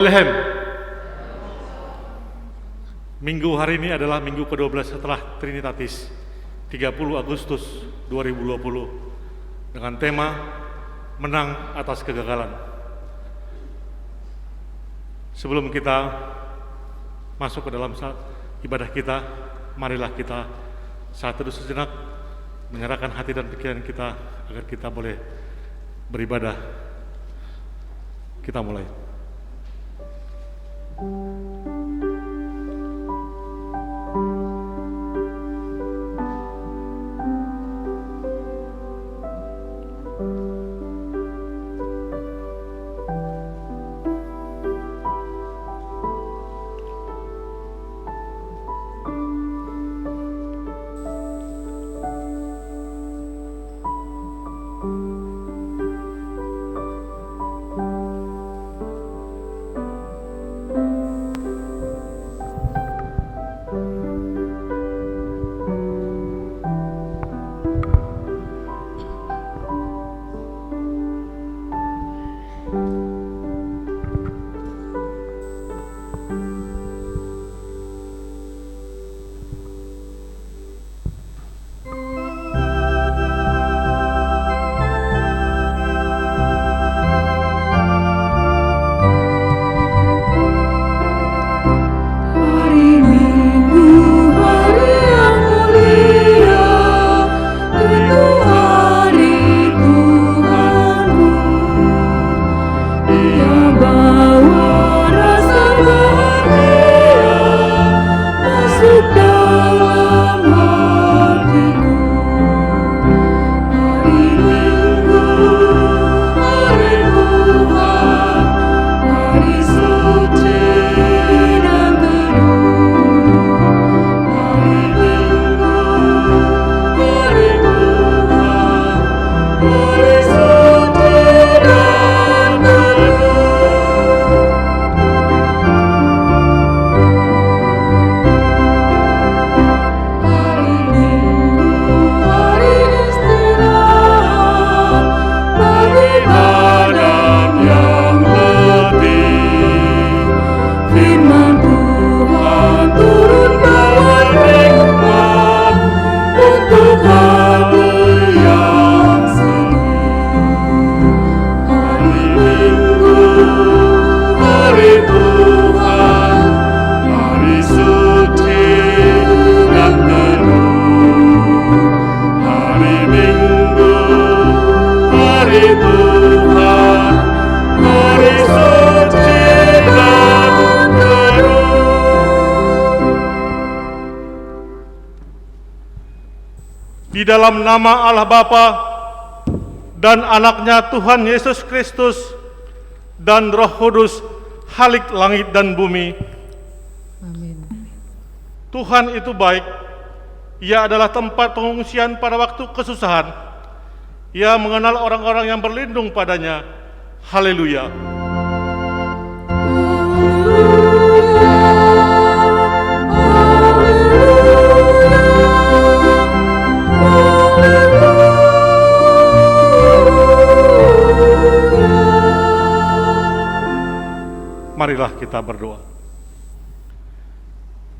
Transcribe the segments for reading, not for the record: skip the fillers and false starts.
Bethlehem. Minggu hari ini adalah minggu ke-12 setelah Trinitatis, 30 Agustus 2020, dengan tema Menang Atas Kegagalan. Sebelum kita masuk ke dalam ibadah kita, marilah kita saat teduh sejenak menyerahkan hati dan pikiran kita agar kita boleh beribadah. Kita mulai. Di dalam nama Allah Bapa dan Anaknya Tuhan Yesus Kristus dan Roh Kudus, Halik langit dan bumi. Amin. Tuhan itu baik. Ia adalah tempat pengungsian pada waktu kesusahan. Ia mengenal orang-orang yang berlindung padanya. Haleluya. Marilah kita berdoa.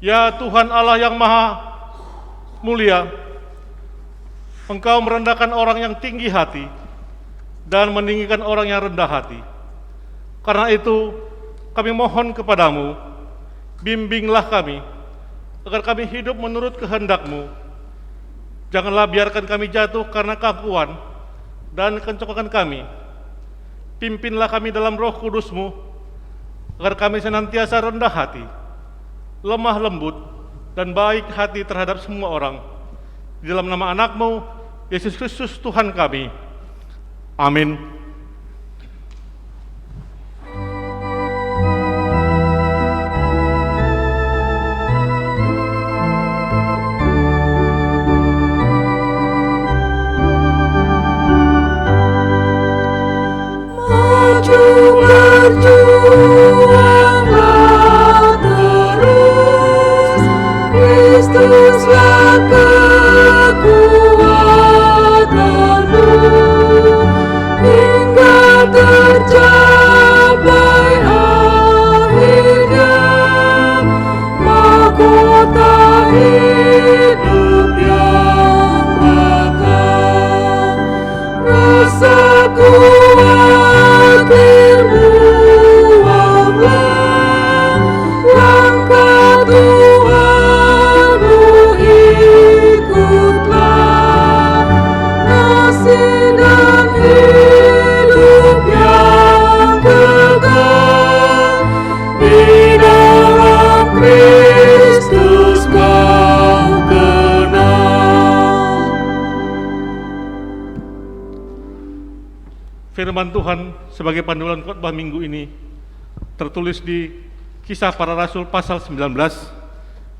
Ya Tuhan Allah yang Maha Mulia, Engkau merendahkan orang yang tinggi hati dan meninggikan orang yang rendah hati. Karena itu kami mohon kepadamu, bimbinglah kami agar kami hidup menurut kehendak-Mu. Janganlah biarkan kami jatuh karena keangkuhan dan kecocokan kami. Pimpinlah kami dalam Roh Kudus-Mu agar kami senantiasa rendah hati, lemah lembut, dan baik hati terhadap semua orang. Di dalam nama Anak-Mu, Yesus Kristus Tuhan kami. Amin. Berjuanglah terus, Kristuslah kekuatanmu. Firman Tuhan sebagai panduan khotbah minggu ini tertulis di Kisah Para Rasul pasal 19,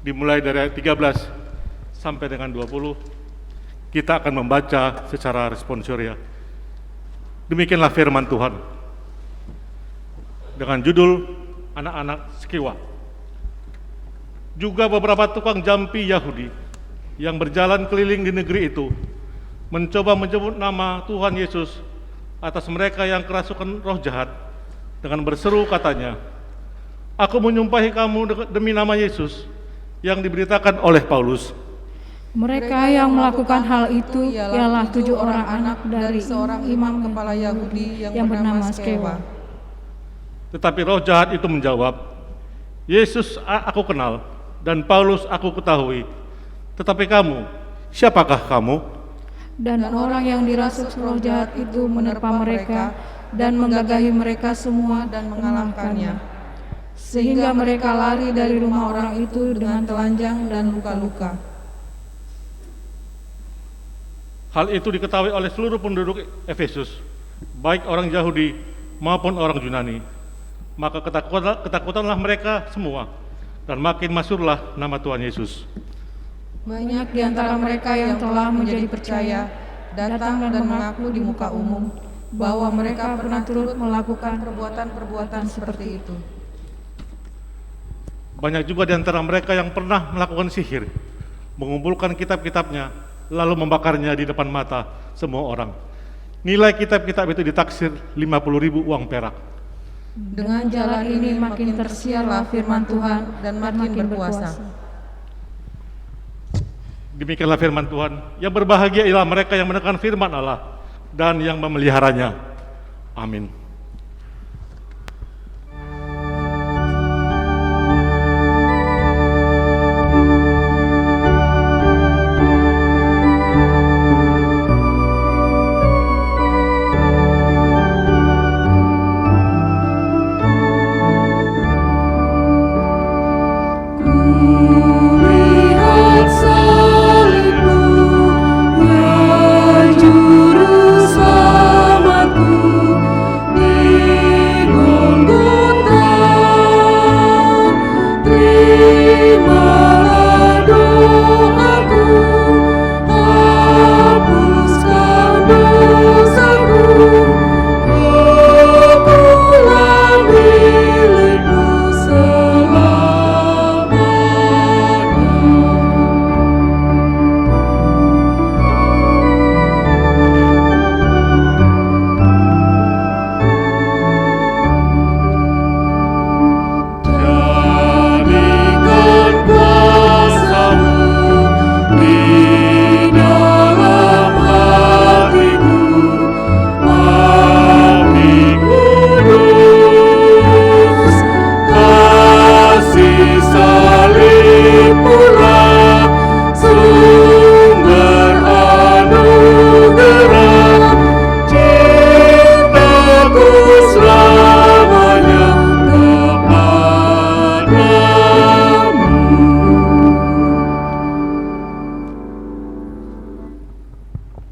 dimulai dari ayat 13 sampai dengan 20. Kita akan membaca secara responsoria. Demikianlah firman Tuhan. Dengan judul Anak-anak Skewa. Juga beberapa tukang jampi Yahudi yang berjalan keliling di negeri itu mencoba menyebut nama Tuhan Yesus atas mereka yang kerasukan roh jahat dengan berseru katanya, "Aku menyumpahi kamu demi nama Yesus yang diberitakan oleh Paulus." Mereka yang melakukan hal itu ialah 7 orang anak dari seorang imam kepala Yahudi yang bernama Skewa. Tetapi roh jahat itu menjawab, "Yesus aku kenal dan Paulus aku ketahui. Tetapi kamu, siapakah kamu?" Dan orang yang dirasuk roh jahat itu menerpa mereka dan menggagahi mereka semua dan mengalahkannya, sehingga mereka lari dari rumah orang itu dengan telanjang dan luka-luka. Hal itu diketahui oleh seluruh penduduk Efesus, baik orang Yahudi maupun orang Yunani. Maka ketakutanlah mereka semua, dan makin masyhurlah nama Tuhan Yesus. Banyak di antara mereka yang telah menjadi percaya datang dan mengaku di muka umum bahwa mereka pernah turut melakukan perbuatan-perbuatan seperti itu. Banyak juga di antara mereka yang pernah melakukan sihir, mengumpulkan kitab-kitabnya, lalu membakarnya di depan mata semua orang. Nilai kitab-kitab itu ditaksir 50.000 uang perak. Dengan jalan ini makin tersiarlah firman Tuhan dan makin berkuasa. Demikianlah firman Tuhan. Yang berbahagia ialah mereka yang mendengarkan firman Allah dan yang memeliharanya. Amin.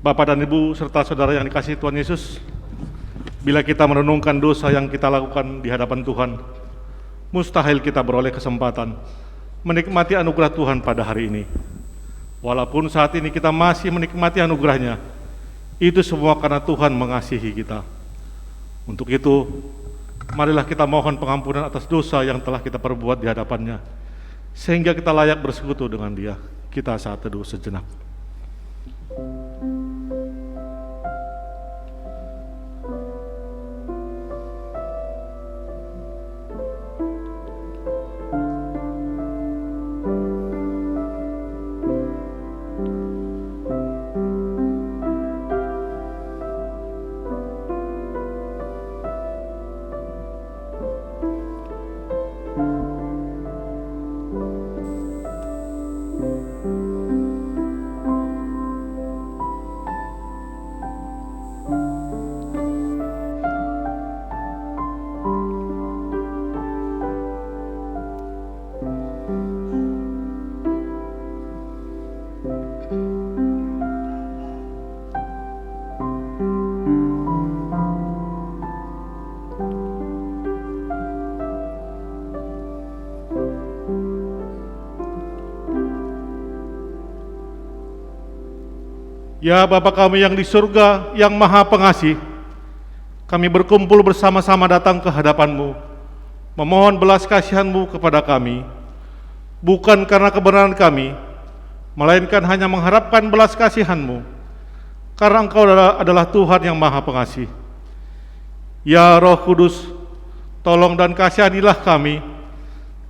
Bapak dan Ibu serta saudara yang dikasihi Tuhan Yesus, bila kita merenungkan dosa yang kita lakukan di hadapan Tuhan, mustahil kita beroleh kesempatan menikmati anugerah Tuhan pada hari ini. Walaupun saat ini kita masih menikmati anugerah-Nya, itu semua karena Tuhan mengasihi kita. Untuk itu, marilah kita mohon pengampunan atas dosa yang telah kita perbuat di hadapan-Nya, sehingga kita layak bersekutu dengan Dia. Kita saat teduh sejenak. Ya Bapa kami yang di surga, yang maha pengasih, kami berkumpul bersama-sama datang ke hadapan-Mu, memohon belas kasihan-Mu kepada kami, bukan karena kebenaran kami, melainkan hanya mengharapkan belas kasihan-Mu, karena Engkau adalah Tuhan yang maha pengasih. Ya Roh Kudus, tolong dan kasihanilah kami,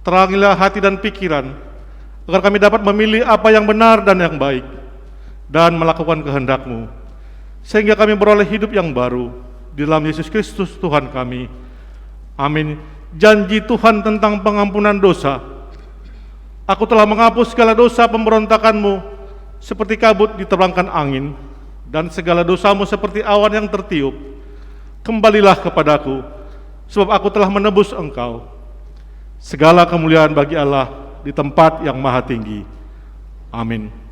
terangilah hati dan pikiran, agar kami dapat memilih apa yang benar dan yang baik, dan melakukan kehendak-Mu, sehingga kami beroleh hidup yang baru di dalam Yesus Kristus Tuhan kami. Amin. Janji Tuhan tentang pengampunan dosa. Aku telah menghapus segala dosa pemberontakan-Mu seperti kabut diterbangkan angin, dan segala dosa-Mu seperti awan yang tertiup. Kembalilah kepadaku, sebab aku telah menebus Engkau. Segala kemuliaan bagi Allah di tempat yang maha tinggi. Amin.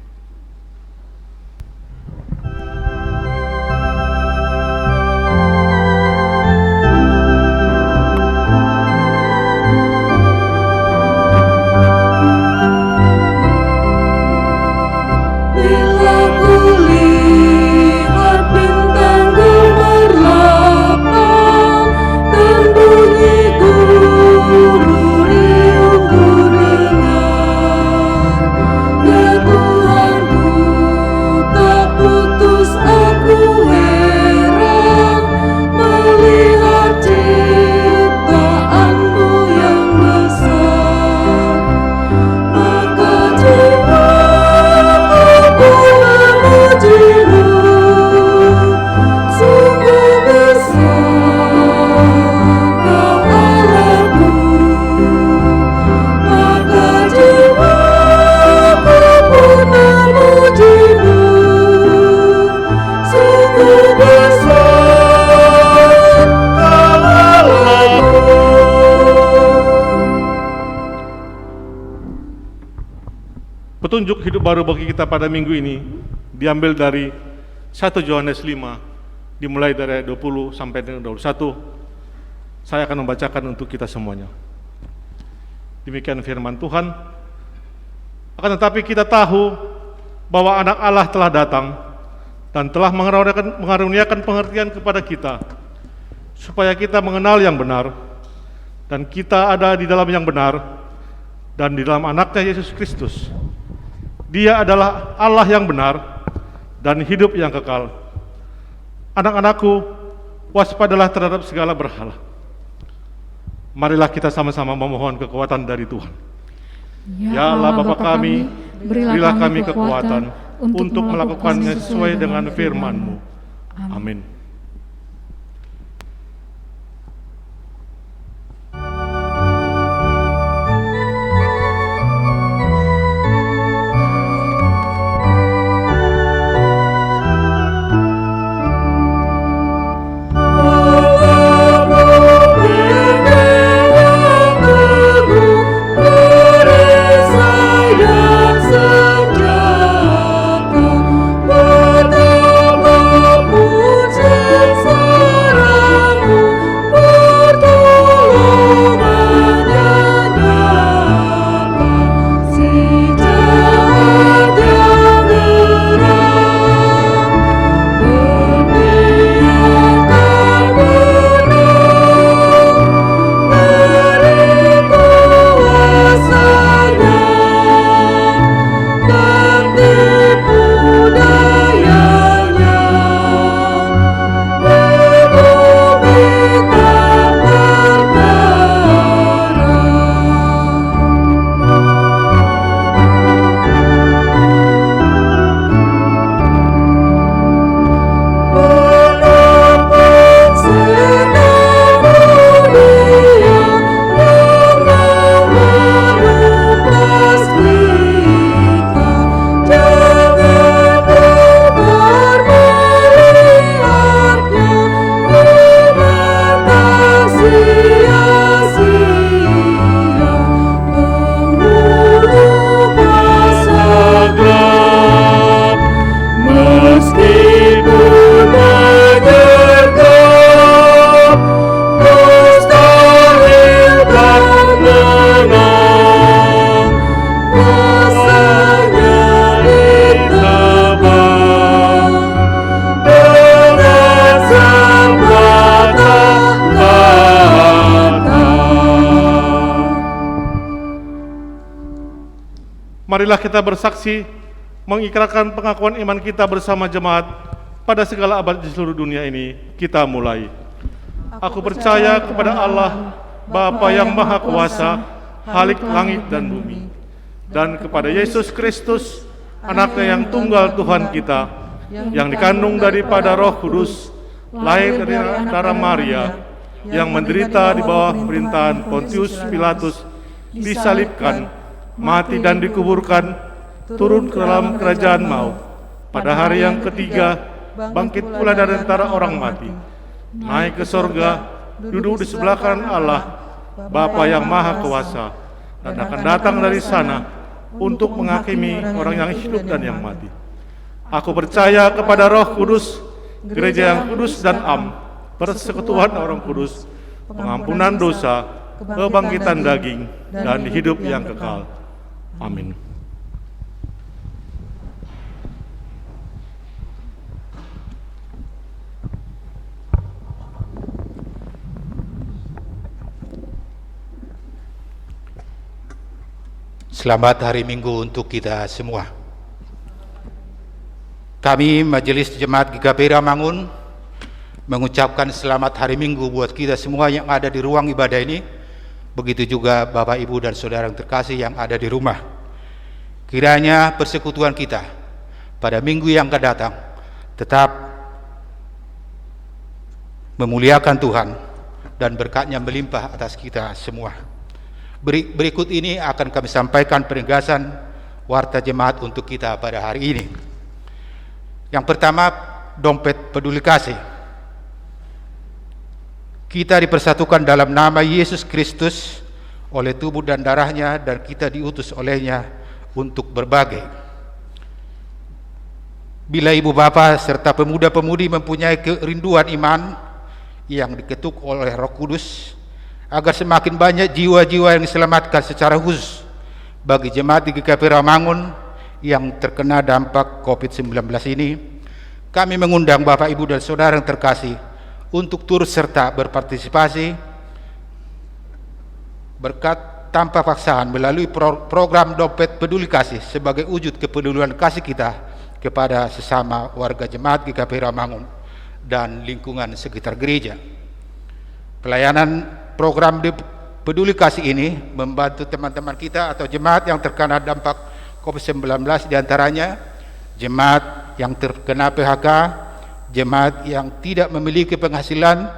Petunjuk hidup baru bagi kita pada minggu ini diambil dari 1 Yohanes 5, dimulai dari 20 sampai dengan 21. Saya akan membacakan untuk kita semuanya. Demikian firman Tuhan. Akan tetapi kita tahu bahwa anak Allah telah datang dan telah mengaruniakan pengertian kepada kita, supaya kita mengenal yang benar, dan kita ada di dalam yang benar, dan di dalam anaknya Yesus Kristus. Dia adalah Allah yang benar dan hidup yang kekal. Anak-anakku, waspadalah terhadap segala berhala. Marilah kita sama-sama memohon kekuatan dari Tuhan. Ya Allah Bapa kami, berilah kami kekuatan untuk melakukannya sesuai dengan firman-Mu. Amin. Puja Marilah kita bersaksi mengikrarkan pengakuan iman kita bersama jemaat pada segala abad di seluruh dunia ini. Kita mulai. Aku percaya kepada Allah, Bapa yang Maha Kuasa, Khalik langit dan bumi, dan kepada Yesus Kristus, Anaknya yang tunggal Tuhan kita, yang dikandung daripada Roh Kudus, lahir dari darah Maria, yang menderita di bawah pemerintahan Pontius Pilatus, disalibkan, mati dan dikuburkan, turun ke dalam kerajaan maut. Pada hari yang ketiga, bangkit pula dari antara orang mati, naik ke sorga, duduk di sebelah kanan Allah, Bapa yang Maha Kuasa, dan akan datang dari sana untuk menghakimi orang yang hidup dan yang mati. Aku percaya kepada Roh Kudus, gereja yang kudus dan am, persekutuan orang kudus, pengampunan dosa, kebangkitan daging, dan hidup yang kekal. Amin. Selamat hari Minggu untuk kita semua. Kami Majelis Jemaat GKP Ramangun mengucapkan selamat hari Minggu buat kita semua yang ada di ruang ibadah ini. Begitu juga Bapak, Ibu, dan Saudara yang terkasih yang ada di rumah. Kiranya persekutuan kita pada minggu yang akan datang tetap memuliakan Tuhan dan berkat-Nya melimpah atas kita semua. Berikut ini akan kami sampaikan penegasan warta jemaat untuk kita pada hari ini. Yang pertama, dompet peduli kasih. Kita dipersatukan dalam nama Yesus Kristus oleh tubuh dan darah-Nya, dan kita diutus oleh-Nya untuk berbagi. Bila ibu bapa serta pemuda-pemudi mempunyai kerinduan iman yang diketuk oleh Roh Kudus, agar semakin banyak jiwa-jiwa yang diselamatkan secara khusus bagi jemaat di GKP Ramangun yang terkena dampak COVID-19 ini, kami mengundang Bapak, Ibu, dan Saudara yang terkasih untuk turut serta berpartisipasi berkat tanpa paksaan melalui program dompet peduli kasih sebagai wujud kepedulian kasih kita kepada sesama warga jemaat GKP Ramangun dan lingkungan sekitar gereja. Pelayanan program peduli kasih ini membantu teman-teman kita atau jemaat yang terkena dampak COVID-19, diantaranya jemaat yang terkena PHK, jemaat yang tidak memiliki penghasilan,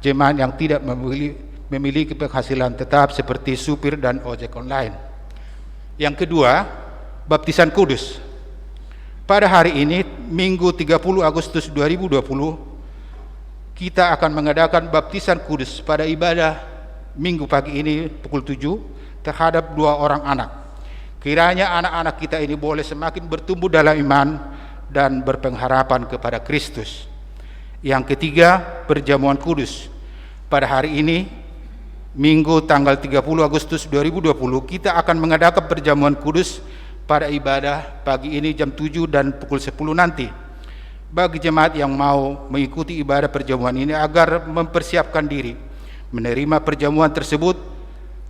jemaat yang tidak memiliki penghasilan tetap seperti supir dan ojek online. Yang kedua, baptisan kudus. Pada hari ini, Minggu 30 Agustus 2020, kita akan mengadakan baptisan kudus pada ibadah Minggu pagi ini pukul 7 terhadap 2 orang anak. Kiranya anak-anak kita ini boleh semakin bertumbuh dalam iman dan berpengharapan kepada Kristus. Yang ketiga, perjamuan kudus. Pada hari ini, Minggu tanggal 30 Agustus 2020, kita akan mengadakan perjamuan kudus pada ibadah pagi ini jam 7 dan pukul 10 nanti. Bagi jemaat yang mau mengikuti ibadah perjamuan ini agar mempersiapkan diri menerima perjamuan tersebut,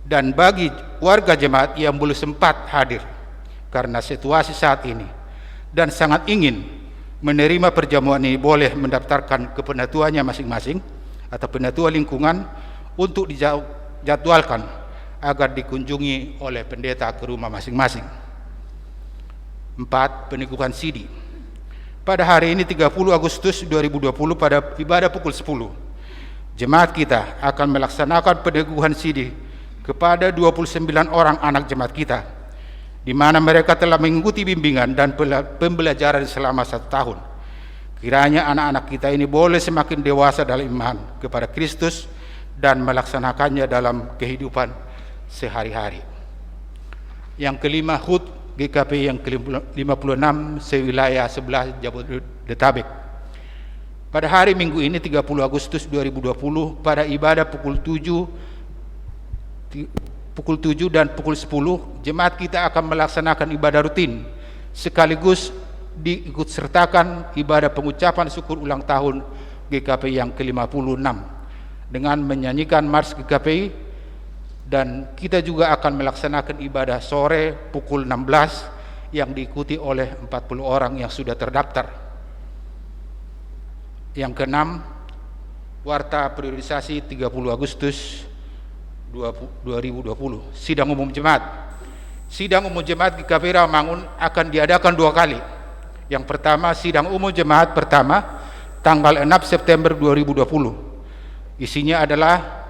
dan bagi warga jemaat yang belum sempat hadir karena situasi saat ini dan sangat ingin menerima perjamuan ini, boleh mendaftarkan ke penatuannya masing-masing atau penatua lingkungan untuk dijadwalkan agar dikunjungi oleh pendeta ke rumah masing-masing. 4. Peneguhan sidi. Pada hari ini 30 Agustus 2020 pada ibadah pukul 10, jemaat kita akan melaksanakan peneguhan sidi kepada 29 orang anak jemaat kita, di mana mereka telah mengikuti bimbingan dan pembelajaran selama 1 tahun. Kiranya anak-anak kita ini boleh semakin dewasa dalam iman kepada Kristus dan melaksanakannya dalam kehidupan sehari-hari. Yang kelima, HUT GKP yang ke-56 sewilayah 11 Jabodetabek. Pada hari Minggu ini 30 Agustus 2020 pada ibadah pukul 7 dan pukul 10, jemaat kita akan melaksanakan ibadah rutin sekaligus diikut sertakan ibadah pengucapan syukur ulang tahun GKP yang ke-56 dengan menyanyikan Mars GKP Dan kita juga akan melaksanakan ibadah sore pukul 16 yang diikuti oleh 40 orang yang sudah terdaftar. Yang keenam, warta priorisasi 30 Agustus 2020, sidang umum jemaat. Sidang umum jemaat GKP Rawamangun akan diadakan 2 kali. Yang pertama, sidang umum jemaat pertama tanggal 6 September 2020. Isinya adalah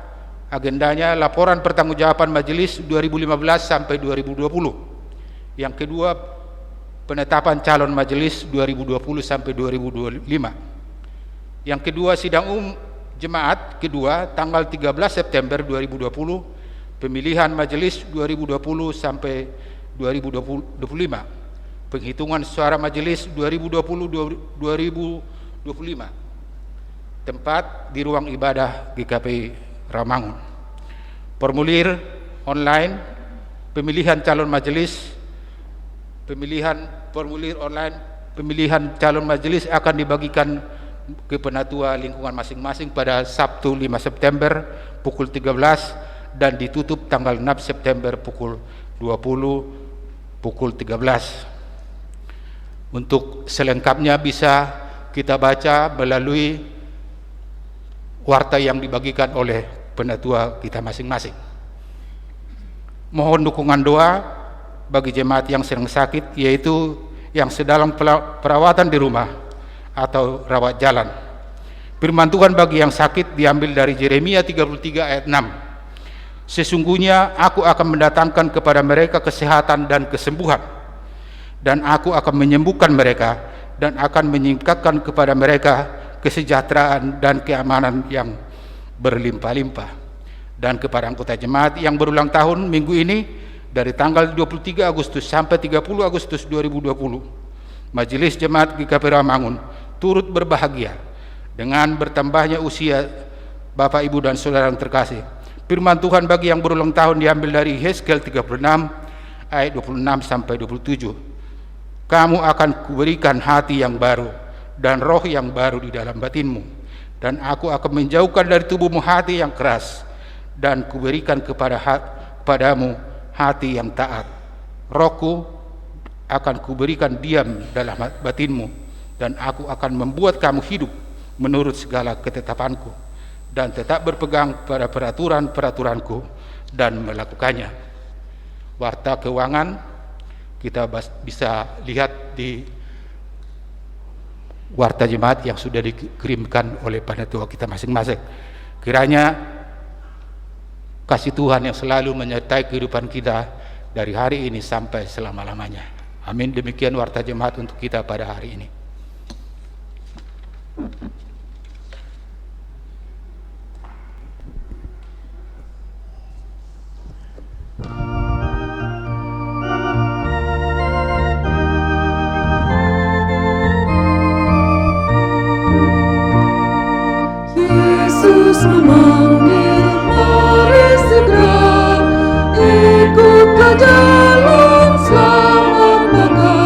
agendanya laporan pertanggungjawaban majelis 2015 sampai 2020. Yang kedua, penetapan calon majelis 2020 sampai 2025. Yang kedua, sidang umum jemaat kedua tanggal 13 September 2020, pemilihan majelis 2020 sampai 2025, penghitungan suara majelis 2020-2025, tempat di ruang ibadah GKP Rawamangun. Formulir online pemilihan calon majelis, pemilihan calon majelis akan dibagikan ke penatua lingkungan masing-masing pada Sabtu 5 September pukul 13 dan ditutup tanggal 6 September pukul 20 pukul 13. Untuk selengkapnya bisa kita baca melalui warta yang dibagikan oleh penatua kita masing-masing. Mohon dukungan doa bagi jemaat yang sedang sakit, yaitu yang sedang perawatan di rumah atau rawat jalan. Firman Tuhan bagi yang sakit diambil dari Yeremia 33 ayat 6. Sesungguhnya aku akan mendatangkan kepada mereka kesehatan dan kesembuhan, dan aku akan menyembuhkan mereka dan akan meningkatkan kepada mereka kesejahteraan dan keamanan yang berlimpah-limpah. Dan kepada anggota jemaat yang berulang tahun minggu ini dari tanggal 23 Agustus sampai 30 Agustus 2020, Majelis Jemaat GKP Rawamangun turut berbahagia dengan bertambahnya usia Bapak, Ibu, dan saudara yang terkasih. Firman Tuhan bagi yang berulang tahun diambil dari Yeskel 36 ayat 26 sampai 27. Kamu akan kuberikan hati yang baru dan roh yang baru di dalam batinmu, dan aku akan menjauhkan dari tubuhmu hati yang keras, dan kuberikan kepadamu hati yang taat. Rohku akan kuberikan diam dalam batinmu, dan aku akan membuat kamu hidup menurut segala ketetapanku, dan tetap berpegang pada peraturan-peraturanku dan melakukannya. Warta keuangan kita bisa lihat di warta jemaat yang sudah dikirimkan oleh panitia kita masing-masing. Kiranya kasih Tuhan yang selalu menyertai kehidupan kita dari hari ini sampai selama-lamanya. Amin. Demikian warta jemaat untuk kita pada hari ini. Yesus memanggil, mari segera ikutlah jalan selamat maka,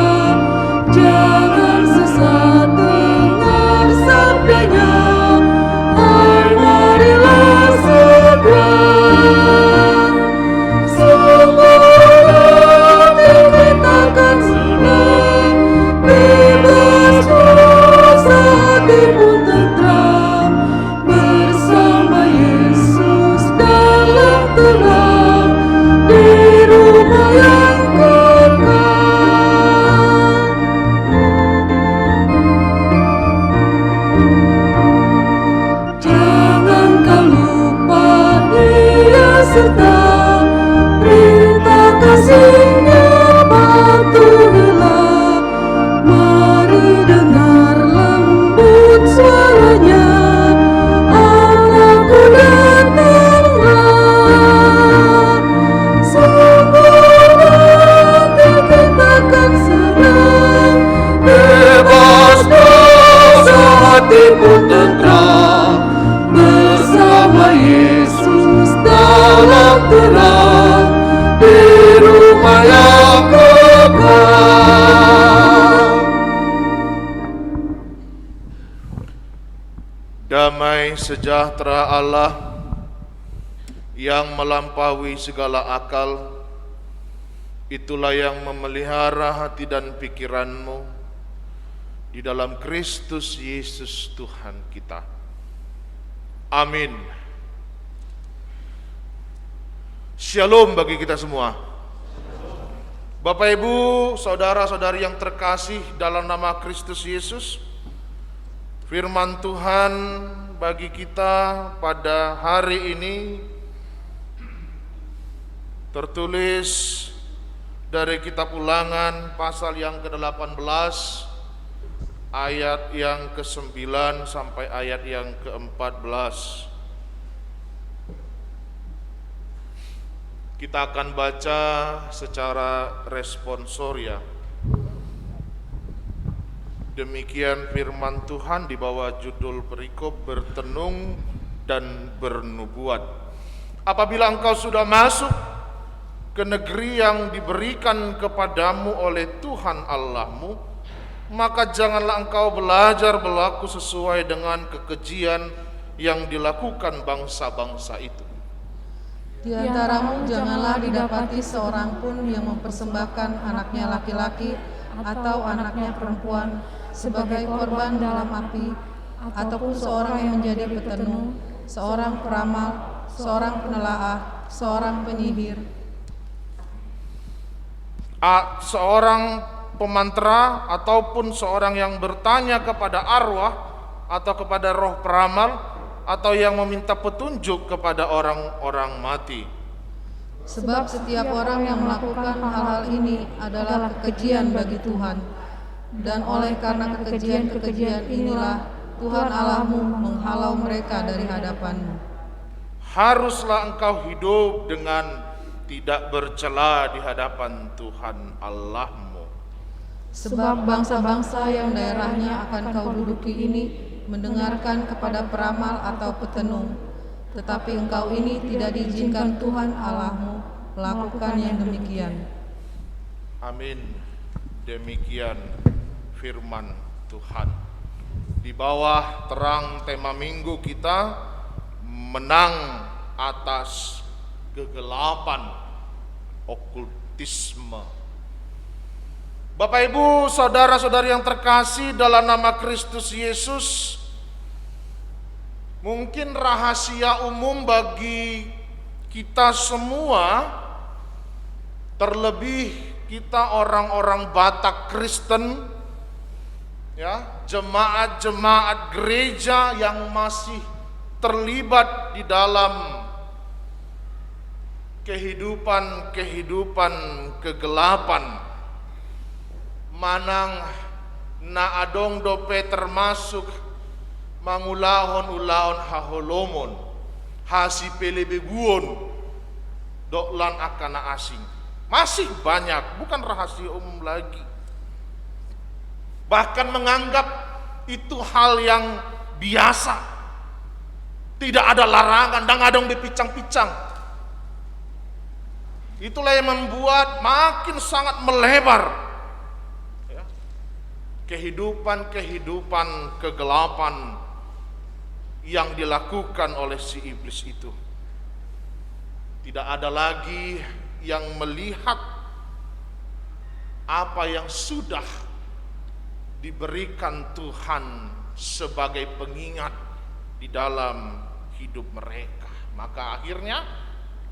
jangan sesat dengar sabdanya, hai marilah segera. Semua hati kita akan senang, bebas dosa hati pun tentram, bersama Yesus dalam terang di rumah yang kekal. Jangan kau lupa Dia serta perintah kasih-Nya patuhilah. Mari dengar lembut suaranya, Anakku datanglah. Sungguh hati kita akan senang, bebas dosa hati pun tentram, bersama Yesus dalam terang di rumah yang kekal. Damai sejahtera Allah yang melampaui segala akal, itulah yang memelihara hati dan pikiranmu di dalam Kristus Yesus Tuhan kita. Amin. Shalom bagi kita semua. Bapak Ibu, saudara-saudari yang terkasih dalam nama Kristus Yesus, firman Tuhan bagi kita pada hari ini tertulis dari kitab Ulangan pasal yang ke-18 ayat yang ke-9 sampai ayat yang ke-14. Kita akan baca secara responsoria. Demikian firman Tuhan di bawah judul perikop bertenung dan bernubuat. Apabila engkau sudah masuk ke negeri yang diberikan kepadamu oleh Tuhan Allahmu, maka janganlah engkau belajar berlaku sesuai dengan kekejian yang dilakukan bangsa-bangsa itu. Di antaramu janganlah didapati seorang pun yang mempersembahkan anaknya laki-laki atau anaknya perempuan sebagai korban dalam api, ataupun seorang yang menjadi petenung, seorang peramal, seorang penelaah, seorang penyihir, seorang pemantra, ataupun seorang yang bertanya kepada arwah atau kepada roh peramal, atau yang meminta petunjuk kepada orang-orang mati. Sebab setiap orang yang melakukan hal-hal ini adalah kekejian bagi Tuhan, dan oleh karena kekejian-kekejian inilah Tuhan Allahmu menghalau mereka dari hadapanmu. Haruslah engkau hidup dengan tidak bercela di hadapan Tuhan Allahmu. Sebab bangsa-bangsa yang daerahnya akan kau duduki ini mendengarkan kepada peramal atau petenung, tetapi engkau ini tidak diizinkan Tuhan Allahmu melakukan yang demikian. Amin. Demikian firman Tuhan. Di bawah terang tema minggu kita, menang atas kegelapan, okultisme. Bapak Ibu, saudara-saudari yang terkasih dalam nama Kristus Yesus, mungkin rahasia umum bagi kita semua, terlebih kita orang-orang Batak Kristen, ya, jemaat-jemaat gereja yang masih terlibat di dalam kehidupan kegelapan. Manang na adong dope termasuk mangulahon-ulahon haholomon, hasipelebeguon, doklan akana asing. Masih banyak, bukan rahasia umum lagi. Bahkan menganggap itu hal yang biasa. Tidak ada larangan, dan adong dipicang-picang. Itulah yang membuat makin sangat melebar kehidupan kegelapan yang dilakukan oleh si iblis itu. Tidak ada lagi yang melihat apa yang sudah diberikan Tuhan sebagai pengingat di dalam hidup mereka. Maka akhirnya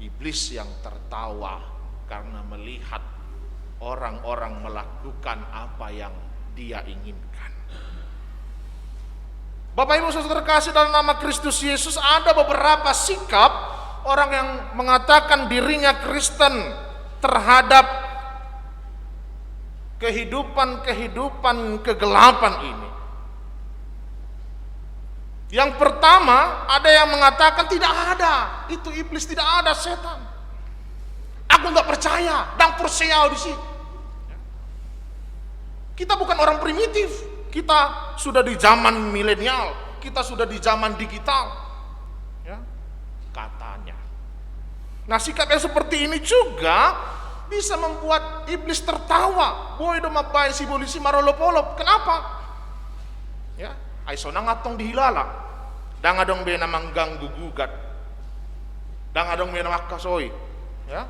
iblis yang tertawa karena melihat orang-orang melakukan apa yang dia inginkan. Bapak Ibu saudara terkasih dalam nama Kristus Yesus, ada beberapa sikap orang yang mengatakan dirinya Kristen terhadap kehidupan kegelapan ini. Yang pertama, ada yang mengatakan tidak ada, itu iblis, tidak ada setan. Aku nggak percaya, dan percaya di sini. Kita bukan orang primitif, kita sudah di zaman milenial, kita sudah di zaman digital, ya, katanya. Nah, sikap yang seperti ini juga bisa membuat iblis tertawa. Boy do mabay si polisi marolopolop. Kenapa? Ya, ay sonang atong dihilala. Dangadong be namanggang gugugat. dan adong menawakasoi, ya,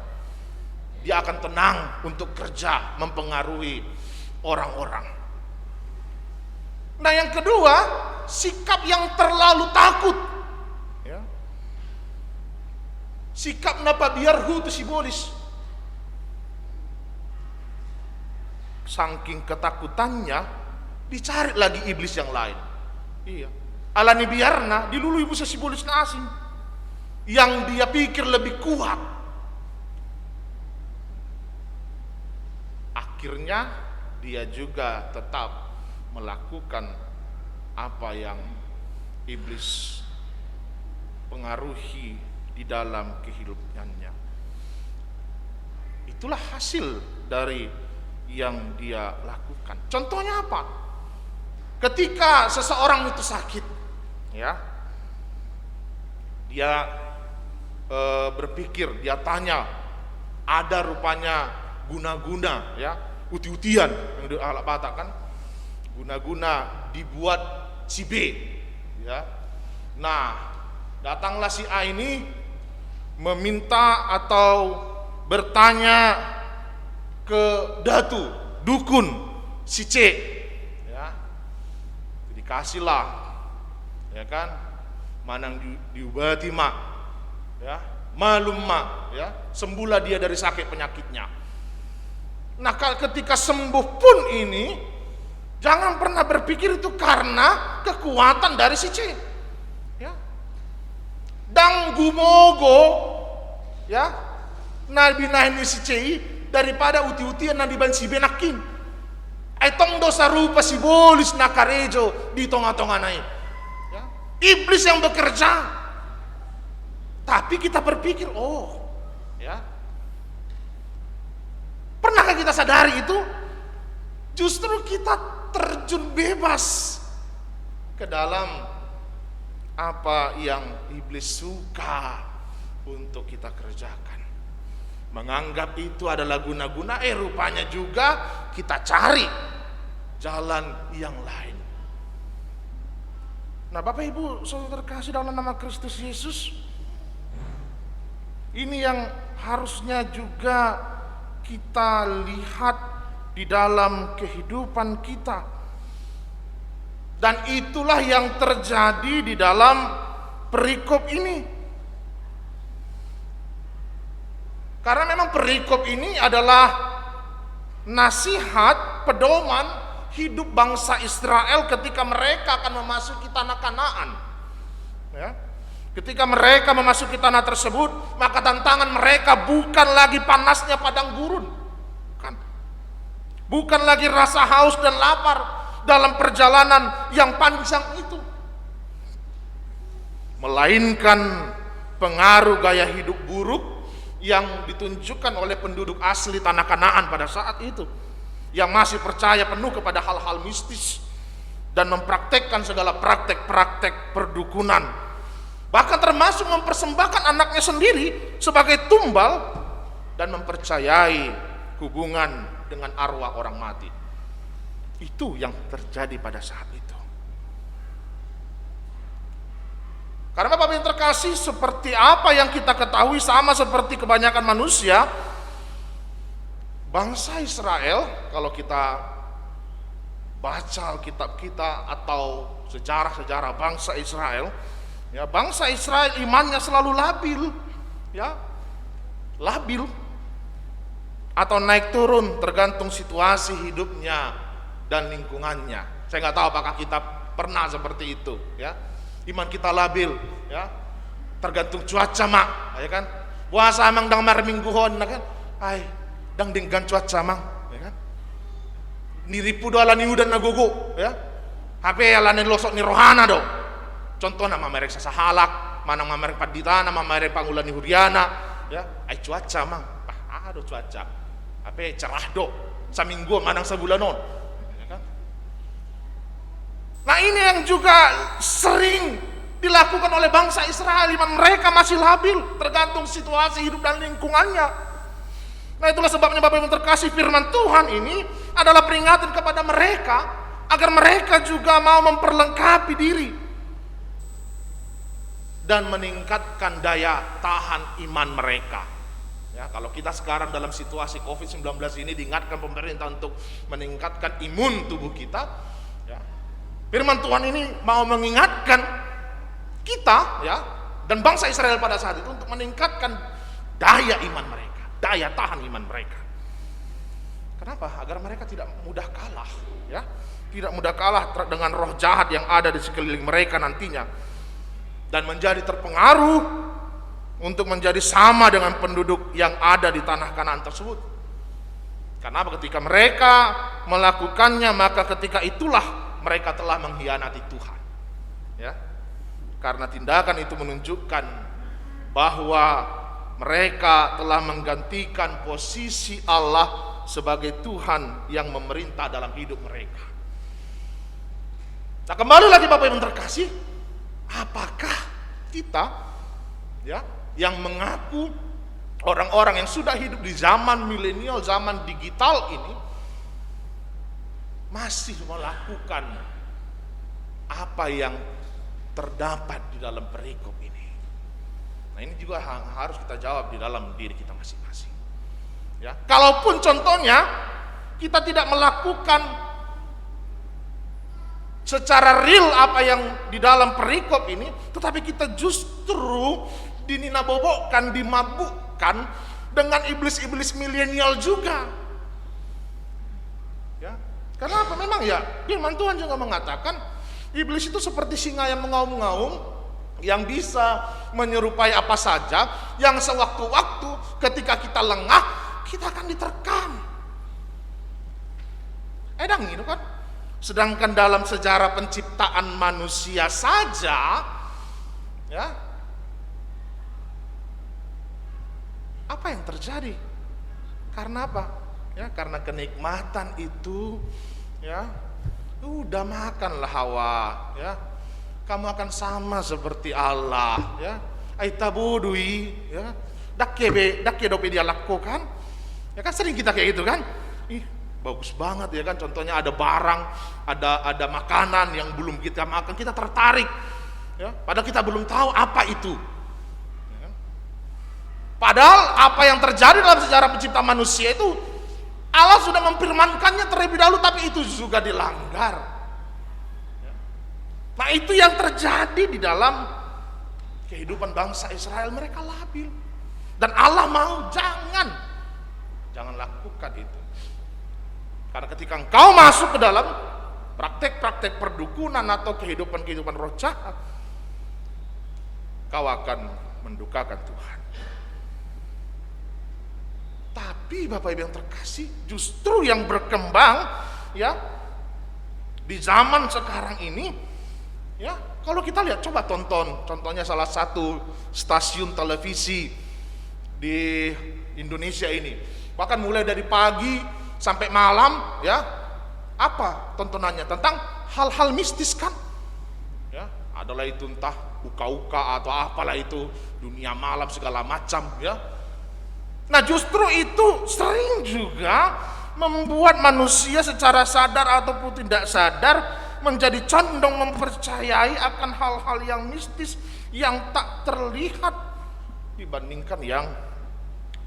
dia akan tenang untuk kerja mempengaruhi orang-orang. Nah yang kedua, sikap yang terlalu takut, ya. Sikap napa biar hu itu simbolis. Saking ketakutannya, dicari lagi iblis yang lain. Iya. Alani biarna dilului busa simbolis na asing yang dia pikir lebih kuat. Akhirnya dia juga tetap melakukan apa yang iblis pengaruhi di dalam kehidupannya. Itulah hasil dari yang dia lakukan. Contohnya apa? Ketika seseorang itu sakit, ya, dia berpikir, dia tanya, ada rupanya guna-guna, ya, uti-utian yang dikatakan guna-guna dibuat si B, ya. Nah, datanglah si A ini meminta atau bertanya ke datu, dukun si C, ya. Dikasihlah, ya kan, manang diobati mak, ya, malum mak, ya, sembuhlah dia dari sakit penyakitnya. Nah, ketika sembuh pun ini, jangan pernah berpikir itu karena kekuatan dari si C, ya. Dang gumogo, ya, nabi nahini si C daripada uti-utian na diban si benakin. Ay tong dosa rupa si bolis na karejo di tengah-tengah naik, ya. Iblis yang bekerja. Tapi kita berpikir, oh, ya, pernahkah kita sadari itu? Justru kita terjun bebas ke dalam apa yang iblis suka untuk kita kerjakan. Menganggap itu adalah guna-guna, rupanya juga kita cari jalan yang lain. Nah, Bapak Ibu saudara terkasih dalam nama Kristus Yesus, ini yang harusnya juga kita lihat di dalam kehidupan kita. Dan itulah yang terjadi di dalam perikop ini. Karena memang perikop ini adalah nasihat, pedoman hidup bangsa Israel ketika mereka akan memasuki tanah Kanaan, ya. Ketika mereka memasuki tanah tersebut, maka tantangan mereka bukan lagi panasnya padang gurun, bukan lagi rasa haus dan lapar dalam perjalanan yang panjang itu, melainkan pengaruh gaya hidup buruk yang ditunjukkan oleh penduduk asli tanah Kanaan pada saat itu, yang masih percaya penuh kepada hal-hal mistis dan mempraktekkan segala praktek-praktek perdukunan, bahkan termasuk mempersembahkan anaknya sendiri sebagai tumbal dan mempercayai hubungan dengan arwah orang mati. Itu yang terjadi pada saat itu. Karena Bapak yang terkasih, seperti apa yang kita ketahui, sama seperti kebanyakan manusia, bangsa Israel, kalau kita baca Alkitab kita atau sejarah-sejarah bangsa Israel, ya, bangsa Israel imannya selalu labil, ya, labil atau naik turun tergantung situasi hidupnya dan lingkungannya. Saya nggak tahu apakah kita pernah seperti itu, ya. Iman kita labil, ya, tergantung cuaca mak, ya kan. Puasa amang dang marmingguhon, kan, ay dang dinggan cuaca mang, ya kan. Niripu do ala ni udan nagugu, ya. HP ala ni losok ni rohana do. Contoh nama merek sasahalak, manang merek padita, nama merek pangulan ni huriana, ya. Ay cuaca mang, aduh cuaca. HP cerah do, saminggu manang sebulanon. Nah, ini yang juga sering dilakukan oleh bangsa Israel. Iman mereka masih labil tergantung situasi hidup dan lingkungannya. Nah, itulah sebabnya Bapak Ibu terkasih, firman Tuhan ini adalah peringatan kepada mereka agar mereka juga mau memperlengkapi diri dan meningkatkan daya tahan iman mereka. Ya, kalau kita sekarang dalam situasi COVID-19 ini diingatkan pemerintah untuk meningkatkan imun tubuh kita, ya. Firman Tuhan ini mau mengingatkan kita, ya, dan bangsa Israel pada saat itu untuk meningkatkan daya iman mereka, daya tahan iman mereka. Kenapa? Agar mereka tidak mudah kalah, ya, tidak mudah kalah dengan roh jahat yang ada di sekeliling mereka nantinya, dan menjadi terpengaruh untuk menjadi sama dengan penduduk yang ada di tanah Kanaan tersebut. Karena ketika mereka melakukannya, maka ketika itulah mereka telah mengkhianati Tuhan. Ya, karena tindakan itu menunjukkan bahwa mereka telah menggantikan posisi Allah sebagai Tuhan yang memerintah dalam hidup mereka. Nah, kembali lagi Bapak Ibu terkasih, apakah kita, ya, yang mengaku orang-orang yang sudah hidup di zaman milenial, zaman digital ini, masih melakukan apa yang terdapat di dalam perikop ini? Nah, ini juga harus kita jawab di dalam diri kita masing-masing. Ya, kalaupun contohnya kita tidak melakukan secara real apa yang di dalam perikop ini, tetapi kita justru dininabobokkan, dimabukkan dengan iblis-iblis milenial juga. Ya, karena apa? Memang ya, firman Tuhan juga mengatakan iblis itu seperti singa yang mengaum-ngaum, yang bisa menyerupai apa saja, yang sewaktu-waktu ketika kita lengah, kita akan diterkam. Edang itu kan. Sedangkan dalam sejarah penciptaan manusia saja, ya, apa yang terjadi? Karena apa? Ya, karena kenikmatan itu, ya, udah makanlah Hawa, ya, kamu akan sama seperti Allah, ya, aitabudui, ya, dakke dope dia lakukan, ya kan, sering kita kayak gitu kan, ih bagus banget ya kan, contohnya ada barang, ada makanan yang belum kita makan, kita tertarik, ya, padahal kita belum tahu apa itu. Padahal apa yang terjadi dalam sejarah pencipta manusia itu Allah sudah memfirmankannya terlebih dahulu, tapi itu juga dilanggar. Nah, itu yang terjadi di dalam kehidupan bangsa Israel, mereka labil. Dan Allah mau jangan lakukan itu. Karena ketika engkau masuk ke dalam praktek-praktek perdukunan atau kehidupan roh jahat, kau akan mendukakan Tuhan. Tapi Bapak Ibu yang terkasih, justru yang berkembang, ya, di zaman sekarang ini, ya, kalau kita lihat, coba tonton, contohnya salah satu stasiun televisi di Indonesia ini, bahkan mulai dari pagi sampai malam, ya, apa tontonannya? Tentang hal-hal mistis kan, ya, adalah itu entah uka-uka atau apalah itu, dunia malam segala macam, ya. Nah, justru itu sering juga membuat manusia secara sadar ataupun tidak sadar menjadi condong mempercayai akan hal-hal yang mistis yang tak terlihat dibandingkan yang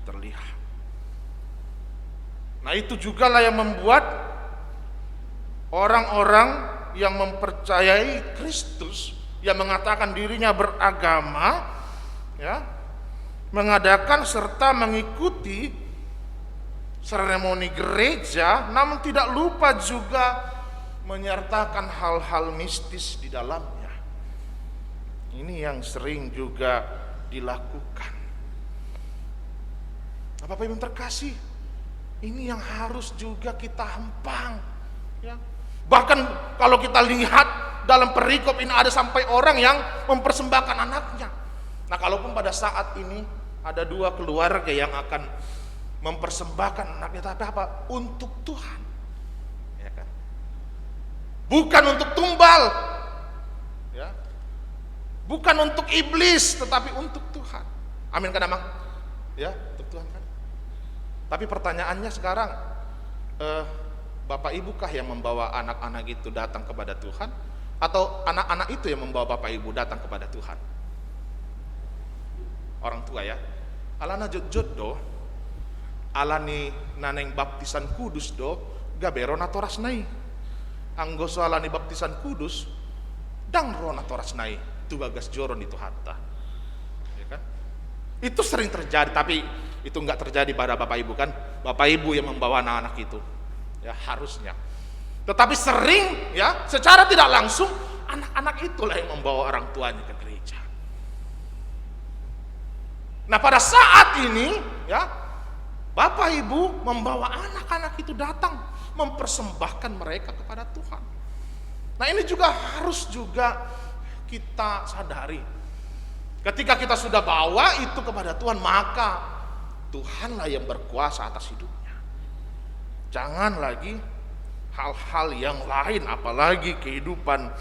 terlihat. Nah, itu juga lah yang membuat orang-orang yang mempercayai Kristus, yang mengatakan dirinya beragama, ya, mengadakan serta mengikuti seremoni gereja, namun tidak lupa juga menyertakan hal-hal mistis di dalamnya. Ini yang sering juga dilakukan. Bapak Ibu terkasih, ini yang harus juga kita hempang, ya. Bahkan kalau kita lihat dalam perikop ini ada sampai orang yang mempersembahkan anaknya. Nah, kalaupun pada saat ini ada dua keluarga yang akan mempersembahkan anaknya, tapi apa? Untuk Tuhan, ya kan? Bukan untuk tumbal, ya, bukan untuk iblis, tetapi untuk Tuhan. Amin kan, Amang? Ya, untuk Tuhan kan. Tapi pertanyaannya sekarang, Bapak Ibu kah yang membawa anak-anak itu datang kepada Tuhan, atau anak-anak itu yang membawa Bapak Ibu datang kepada Tuhan? orang tua ya. Alana jod do, alani naneng baptisan kudus do, gabero na toras nai. Anggo alani baptisan kudus, dang ro na toras nai, tu bagas joron itu hatta. Ya kan? Itu sering terjadi, tapi itu enggak terjadi pada Bapak Ibu kan? Bapak Ibu yang membawa anak-anak itu. Ya harusnya. Tetapi sering ya, secara tidak langsung anak-anak itulah yang membawa orang tuanya ke gereja. Nah, pada saat ini ya, Bapak Ibu membawa anak-anak itu datang mempersembahkan mereka kepada Tuhan. Nah, ini juga harus juga kita sadari. Ketika kita sudah bawa itu kepada Tuhan, maka Tuhanlah yang berkuasa atas hidupnya. Jangan lagi hal-hal yang lain, apalagi kehidupan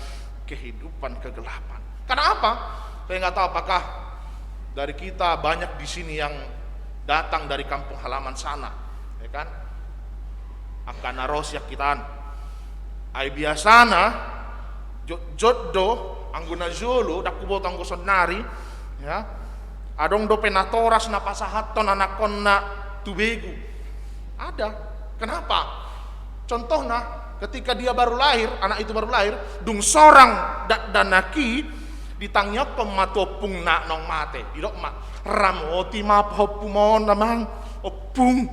kegelapan. Karena apa? Saya nggak tahu apakah dari kita banyak di sini yang datang dari kampung halaman sana, ya kan? Akan narosyak kitaan. Ai biasana joddo angguna zulu dakubo tanggo sonari, ya. Adong do penatoras na pasahaton anakon na tubegu. Ada. Kenapa? Contohnya ketika dia baru lahir, anak itu baru lahir, dung sorang danaki ditangnya pematopung na nong mate. Idok ma ramoti ma pahopumon namang opung.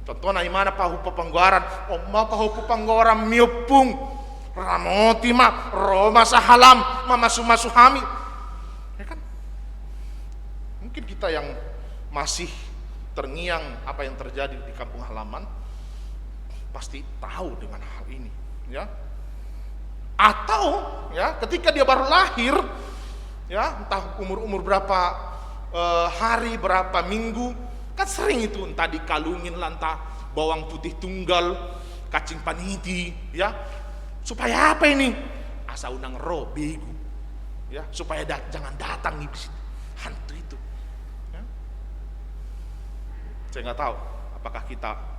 Contohnya imana pahupa panggoran, ma pahupa panggoran miopung. Ramoti ma roma sahalam mama sumasuhami. Ya kan? Mungkin kita yang masih terngiang apa yang terjadi di kampung halaman pasti tahu dengan hal ini, ya. Atau ya ketika dia baru lahir, ya entah umur berapa hari, berapa minggu, kan sering itu entah dikalungin lantah bawang putih tunggal, cacing paniti, ya. Supaya apa ini? Asa unang roh begu, ya, supaya jangan datang iblis hantu itu. Ya. Saya nggak tahu apakah kita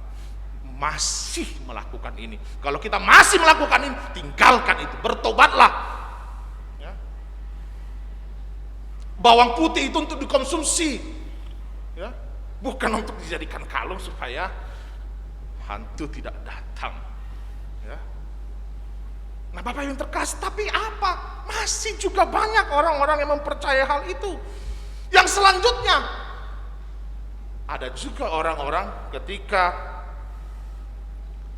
masih melakukan ini. Kalau kita masih melakukan ini, tinggalkan itu, bertobatlah. Ya. Bawang putih itu untuk dikonsumsi, ya, bukan untuk dijadikan kalung supaya hantu tidak datang. Ya. Nah, Bapak yang terkasih, tapi apa? Masih juga banyak orang-orang yang mempercayai hal itu. Yang selanjutnya, ada juga orang-orang ketika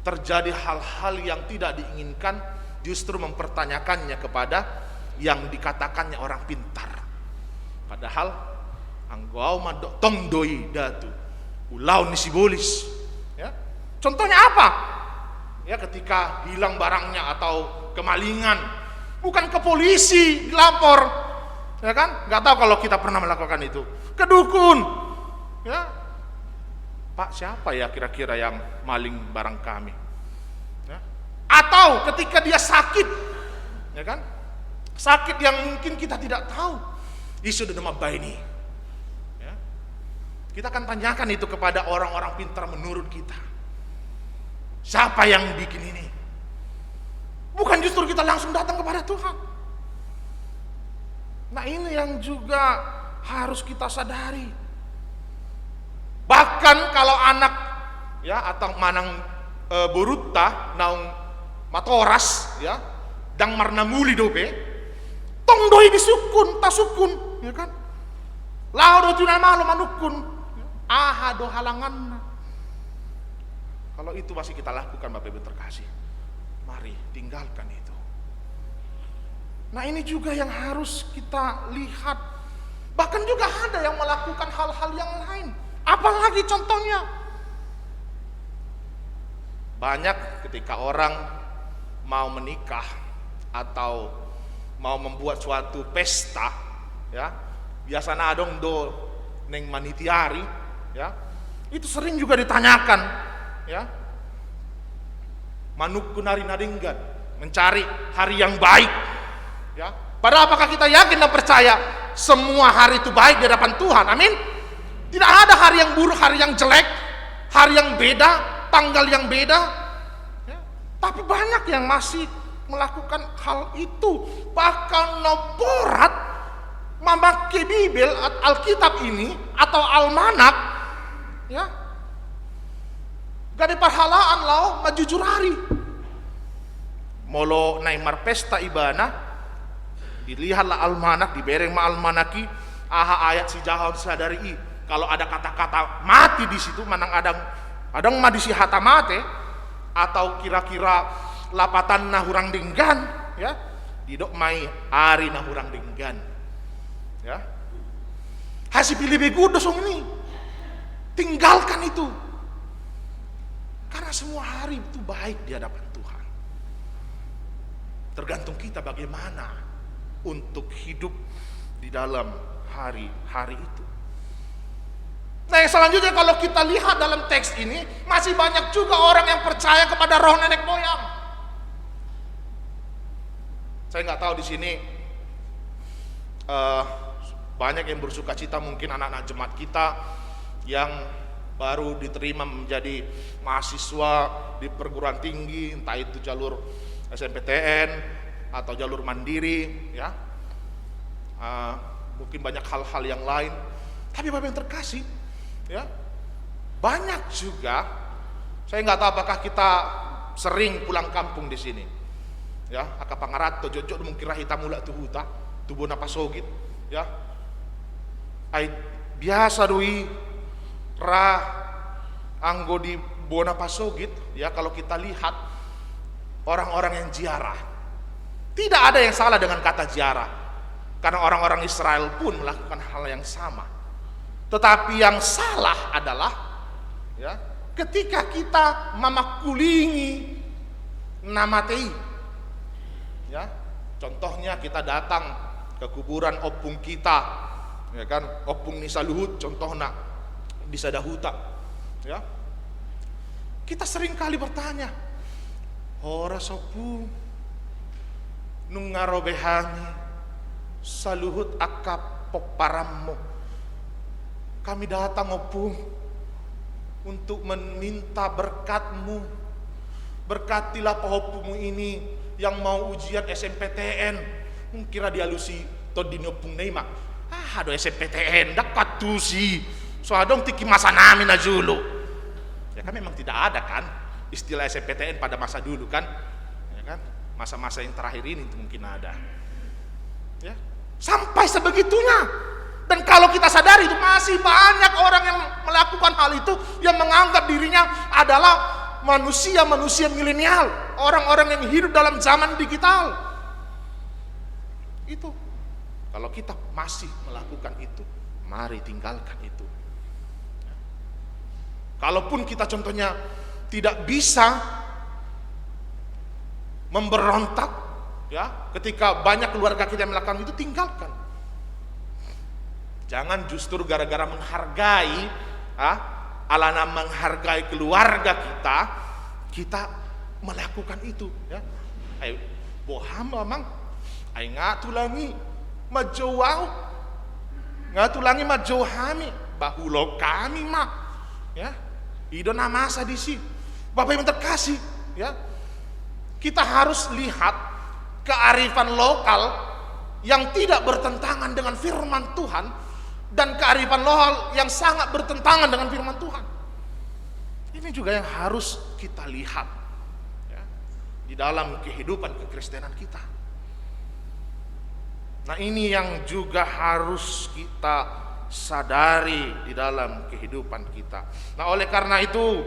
terjadi hal-hal yang tidak diinginkan, justru mempertanyakannya kepada yang dikatakannya orang pintar. Padahal anggau madok tongdoi datu ulau nisibolis. Ya. Contohnya apa? Ya, ketika hilang barangnya atau kemalingan, bukan ke polisi dilapor, ya kan? Nggak tahu kalau kita pernah melakukan itu. Ke dukun, ya. Pak, siapa ya kira-kira yang maling barang kami? Ya. Atau ketika dia sakit, ya kan? Sakit yang mungkin kita tidak tahu. Isu demam baini. Ya. Kita akan tanyakan itu kepada orang-orang pintar menurut kita. Siapa yang bikin ini? Bukan justru kita langsung datang kepada Tuhan. Nah, ini yang juga harus kita sadari. Bahkan kalau anak ya atau manang buruta naung matoras ya dang marna muli dope tong doi disukun tasukun ya kan lao do tunai malu manukun aha do halangan. Kalau itu masih kita lakukan, Bapak Ibu terkasih, mari tinggalkan itu. Nah, ini juga yang harus kita lihat. Bahkan juga ada yang melakukan hal-hal yang lain. Apalagi contohnya, banyak ketika orang mau menikah atau mau membuat suatu pesta, ya biasanya adong do neng manitiari, ya itu sering juga ditanyakan, ya manuk kunari nadinggan, mencari hari yang baik, ya. Padahal apakah kita yakin dan percaya semua hari itu baik di hadapan Tuhan? Amin. Tidak ada hari yang buruk, hari yang jelek, hari yang beda, tanggal yang beda. Ya. Tapi banyak yang masih melakukan hal itu. Bahkan noborat memakai Bibel, Alkitab ini atau almanak, ya, gak ada pahalaan lau majujur hari. Molo naimar pesta ibana, dilihatlah almanak, dibereng ma almanaki, aha ayat si jahon sadari i. Kalau ada kata-kata mati di situ, manang adang madisi hata mate, atau kira-kira lapatan nahurang dinggan, ya, didok mai ari nahurang dinggan, ya. Hasil pilih begudo song ini, tinggalkan itu, karena semua hari itu baik di hadapan Tuhan. Tergantung kita bagaimana untuk hidup di dalam hari-hari itu. Nah, yang selanjutnya kalau kita lihat dalam teks ini, masih banyak juga orang yang percaya kepada roh nenek moyang. Saya nggak tahu di sini banyak yang bersuka cita, mungkin anak-anak jemaat kita yang baru diterima menjadi mahasiswa di perguruan tinggi, entah itu jalur SNPTN atau jalur mandiri, ya. Mungkin banyak hal-hal yang lain. Tapi Bapak yang terkasih, ya, banyak juga. Saya nggak tahu apakah kita sering pulang kampung di sini, ya. Aka pangarato jojo mungkin rahita mula tuhuta tubuh napasogit, ya. Biasa doi anggo di bona pasogit, ya. Kalau kita lihat orang-orang yang ziarah, tidak ada yang salah dengan kata ziarah, karena orang-orang Israel pun melakukan hal yang sama. Tetapi yang salah adalah, ya, ketika kita mamakulingi namatei, ya. Contohnya kita datang ke kuburan opung kita, ya kan, opung Nisa Luhut contohnya di Sadahuta, ya. Kita sering kali bertanya, ora sopu nung ngarobehangi saluhut akap pokparammo. Kami datang opung untuk meminta berkat-Mu. Berkatilah pohopungmu ini yang mau ujian SNPTN. Kira dialusi todini opung neima. Aduh SNPTN dapat tuh sih. So adong tiki masa namin na julu. Ya kan memang tidak ada kan istilah SNPTN pada masa dulu kan, ya kan, masa-masa yang terakhir ini itu mungkin ada, ya, sampai sebegitunya. Dan kalau kita sadari itu masih banyak orang yang melakukan hal itu, yang menganggap dirinya adalah manusia milenial, orang-orang yang hidup dalam zaman digital. Itu kalau kita masih melakukan itu, mari tinggalkan itu. Kalaupun kita contohnya tidak bisa memberontak, ya, ketika banyak keluarga kita yang melakukan itu, tinggalkan. Jangan justru gara-gara menghargai, alana menghargai keluarga kita melakukan itu, ya. Ayo boham mamang, ayo ngatulangi majowau, ngatulangi majowhami, bahulo kami mah, ya. Idona masa di sini. Bapak yang terkasih, ya, kita harus lihat kearifan lokal yang tidak bertentangan dengan firman Tuhan dan kearifan lokal yang sangat bertentangan dengan firman Tuhan. Ini juga yang harus kita lihat, ya, di dalam kehidupan kekristenan kita. Nah, ini yang juga harus kita sadari di dalam kehidupan kita. Nah, oleh karena itu,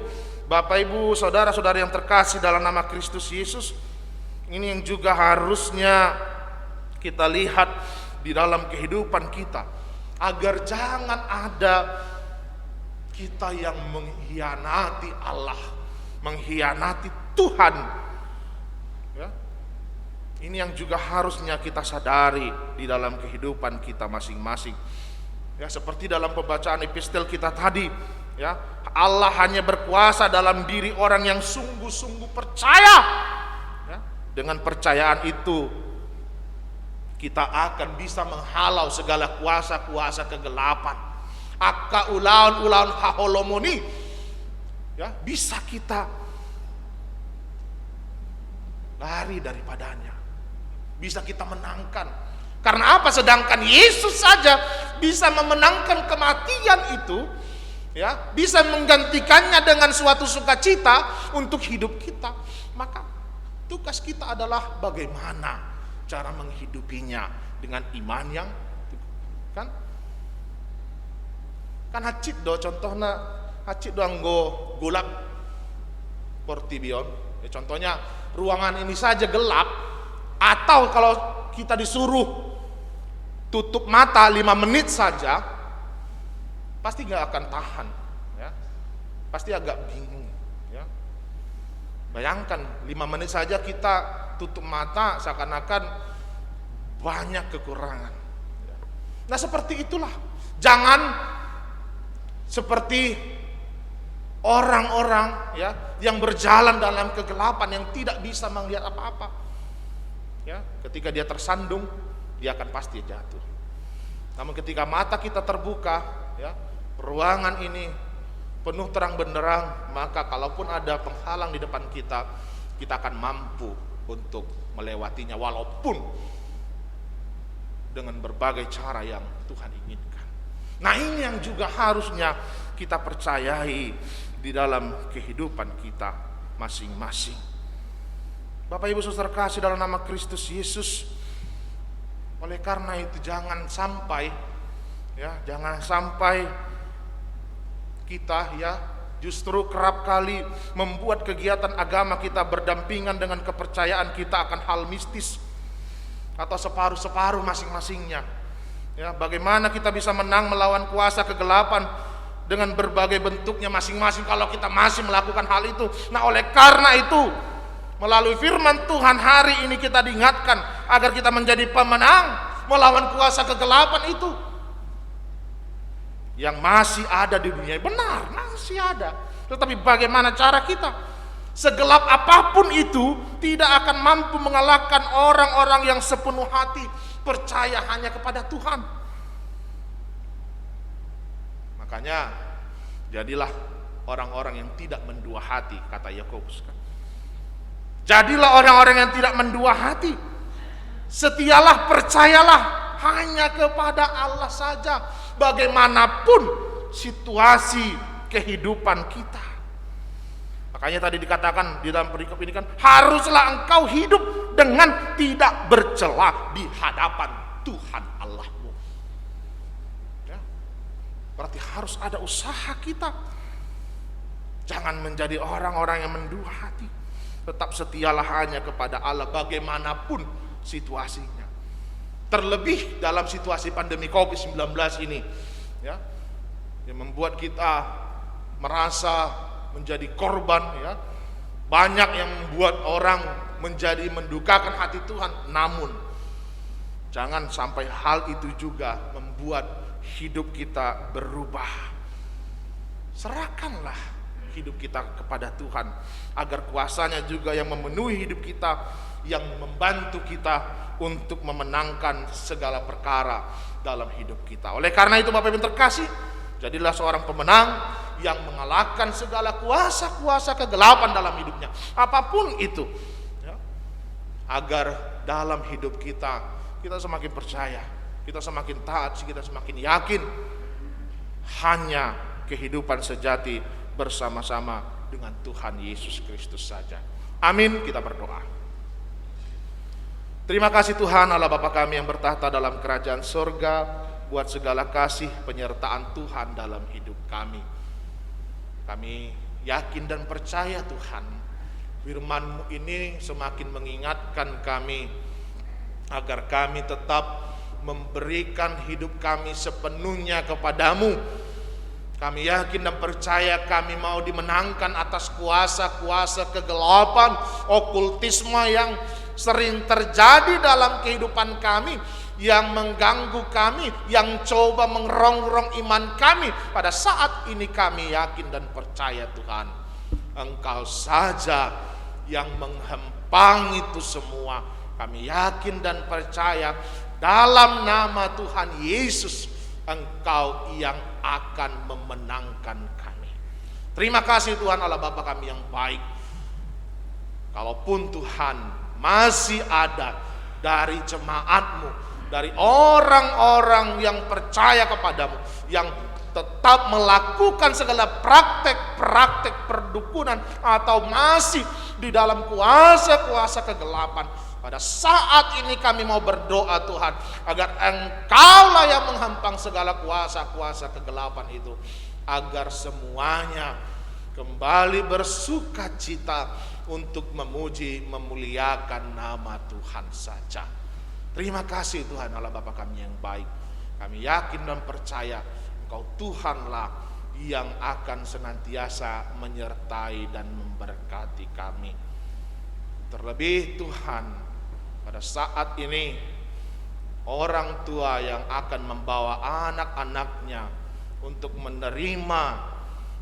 Bapak Ibu saudara-saudari yang terkasih dalam nama Kristus Yesus, ini yang juga harusnya kita lihat di dalam kehidupan kita, agar jangan ada kita yang mengkhianati Allah, mengkhianati Tuhan, ya. Ini yang juga harusnya kita sadari di dalam kehidupan kita masing-masing, ya. Seperti dalam pembacaan epistel kita tadi, ya, Allah hanya berkuasa dalam diri orang yang sungguh-sungguh percaya, ya. Dengan percayaan itu kita akan bisa menghalau segala kuasa-kuasa kegelapan, akka ulaun haholomoni, ya, bisa kita lari daripadanya, bisa kita menangkan Karena apa? Sedangkan Yesus saja bisa memenangkan kematian itu, ya, bisa menggantikannya dengan suatu sukacita untuk hidup kita. Maka tugas kita adalah bagaimana cara menghidupinya dengan iman yang kan hacit do contohnya hacit do anggo golak portibion. Ya, contohnya ruangan ini saja gelap, atau kalau kita disuruh tutup mata 5 menit saja, pasti nggak akan tahan, ya. Pasti agak bingung, ya. Bayangkan 5 menit saja kita tutup mata, seakan-akan banyak kekurangan, ya. Nah, seperti itulah. Jangan seperti orang-orang, ya, yang berjalan dalam kegelapan, yang tidak bisa melihat apa-apa, ya. Ketika dia tersandung, dia akan pasti jatuh. Namun ketika mata kita terbuka, ya, ruangan ini penuh terang benderang, maka kalaupun ada penghalang di depan kita, kita akan mampu untuk melewatinya, walaupun dengan berbagai cara yang Tuhan inginkan. Nah, ini yang juga harusnya kita percayai di dalam kehidupan kita masing-masing. Bapak Ibu Saudara kasih dalam nama Kristus Yesus, oleh karena itu jangan sampai kita, ya, justru kerap kali membuat kegiatan agama kita berdampingan dengan kepercayaan kita akan hal mistis atau separuh-separuh masing-masingnya. Ya, bagaimana kita bisa menang melawan kuasa kegelapan dengan berbagai bentuknya masing-masing kalau kita masih melakukan hal itu. Nah, oleh karena itu, melalui firman Tuhan hari ini kita diingatkan agar kita menjadi pemenang melawan kuasa kegelapan itu yang masih ada di dunia. Benar, masih ada. Tetapi bagaimana cara kita? Segelap apapun itu tidak akan mampu mengalahkan orang-orang yang sepenuh hati percaya hanya kepada Tuhan. Makanya jadilah orang-orang yang tidak mendua hati, kata Yakobus. Jadilah orang-orang yang tidak mendua hati. Setialah, percayalah hanya kepada Allah saja, bagaimanapun situasi kehidupan kita. Makanya tadi dikatakan di dalam perikop ini kan, haruslah engkau hidup dengan tidak bercela di hadapan Tuhan Allahmu. Ya, berarti harus ada usaha kita. Jangan menjadi orang-orang yang mendua hati. Tetap setialah hanya kepada Allah bagaimanapun situasinya. Terlebih dalam situasi pandemi COVID-19 ini, ya, yang membuat kita merasa menjadi korban, ya. Banyak yang membuat orang menjadi mendukakan hati Tuhan. Namun jangan sampai hal itu juga membuat hidup kita berubah. Serahkanlah hidup kita kepada Tuhan, agar kuasanya juga yang memenuhi hidup kita, yang membantu kita untuk memenangkan segala perkara dalam hidup kita. Oleh karena itu Bapak Ibu terkasih, jadilah seorang pemenang yang mengalahkan segala kuasa-kuasa kegelapan dalam hidupnya, apapun itu, ya. Agar dalam hidup kita semakin percaya, kita semakin taat, kita semakin yakin hanya kehidupan sejati bersama-sama dengan Tuhan Yesus Kristus saja. Amin. Kita berdoa. Terima kasih Tuhan Allah Bapa kami yang bertahta dalam kerajaan surga, buat segala kasih penyertaan Tuhan dalam hidup kami. Kami yakin dan percaya Tuhan, firman-Mu ini semakin mengingatkan kami agar kami tetap memberikan hidup kami sepenuhnya kepadamu. Kami yakin dan percaya kami mau dimenangkan atas kuasa-kuasa kegelapan, okultisme yang sering terjadi dalam kehidupan kami, yang mengganggu kami, yang coba mengerongrong iman kami. Pada saat ini kami yakin dan percaya Tuhan, Engkau saja yang menghempang itu semua. Kami yakin dan percaya dalam nama Tuhan Yesus, Engkau yang akan memenangkan kami. Terima kasih Tuhan Allah Bapa kami yang baik. Kalaupun Tuhan masih ada dari jemaat-Mu dari orang-orang yang percaya kepadamu, yang tetap melakukan segala praktek-praktek perdukunan atau masih di dalam kuasa-kuasa kegelapan. Pada saat ini kami mau berdoa Tuhan, agar Engkaulah yang menghampang segala kuasa-kuasa kegelapan itu, agar semuanya kembali bersukacita untuk memuji, memuliakan nama Tuhan saja. Terima kasih Tuhan Allah Bapa kami yang baik. Kami yakin dan percaya Engkau Tuhanlah yang akan senantiasa menyertai dan memberkati kami. Terlebih Tuhan, pada saat ini orang tua yang akan membawa anak-anaknya untuk menerima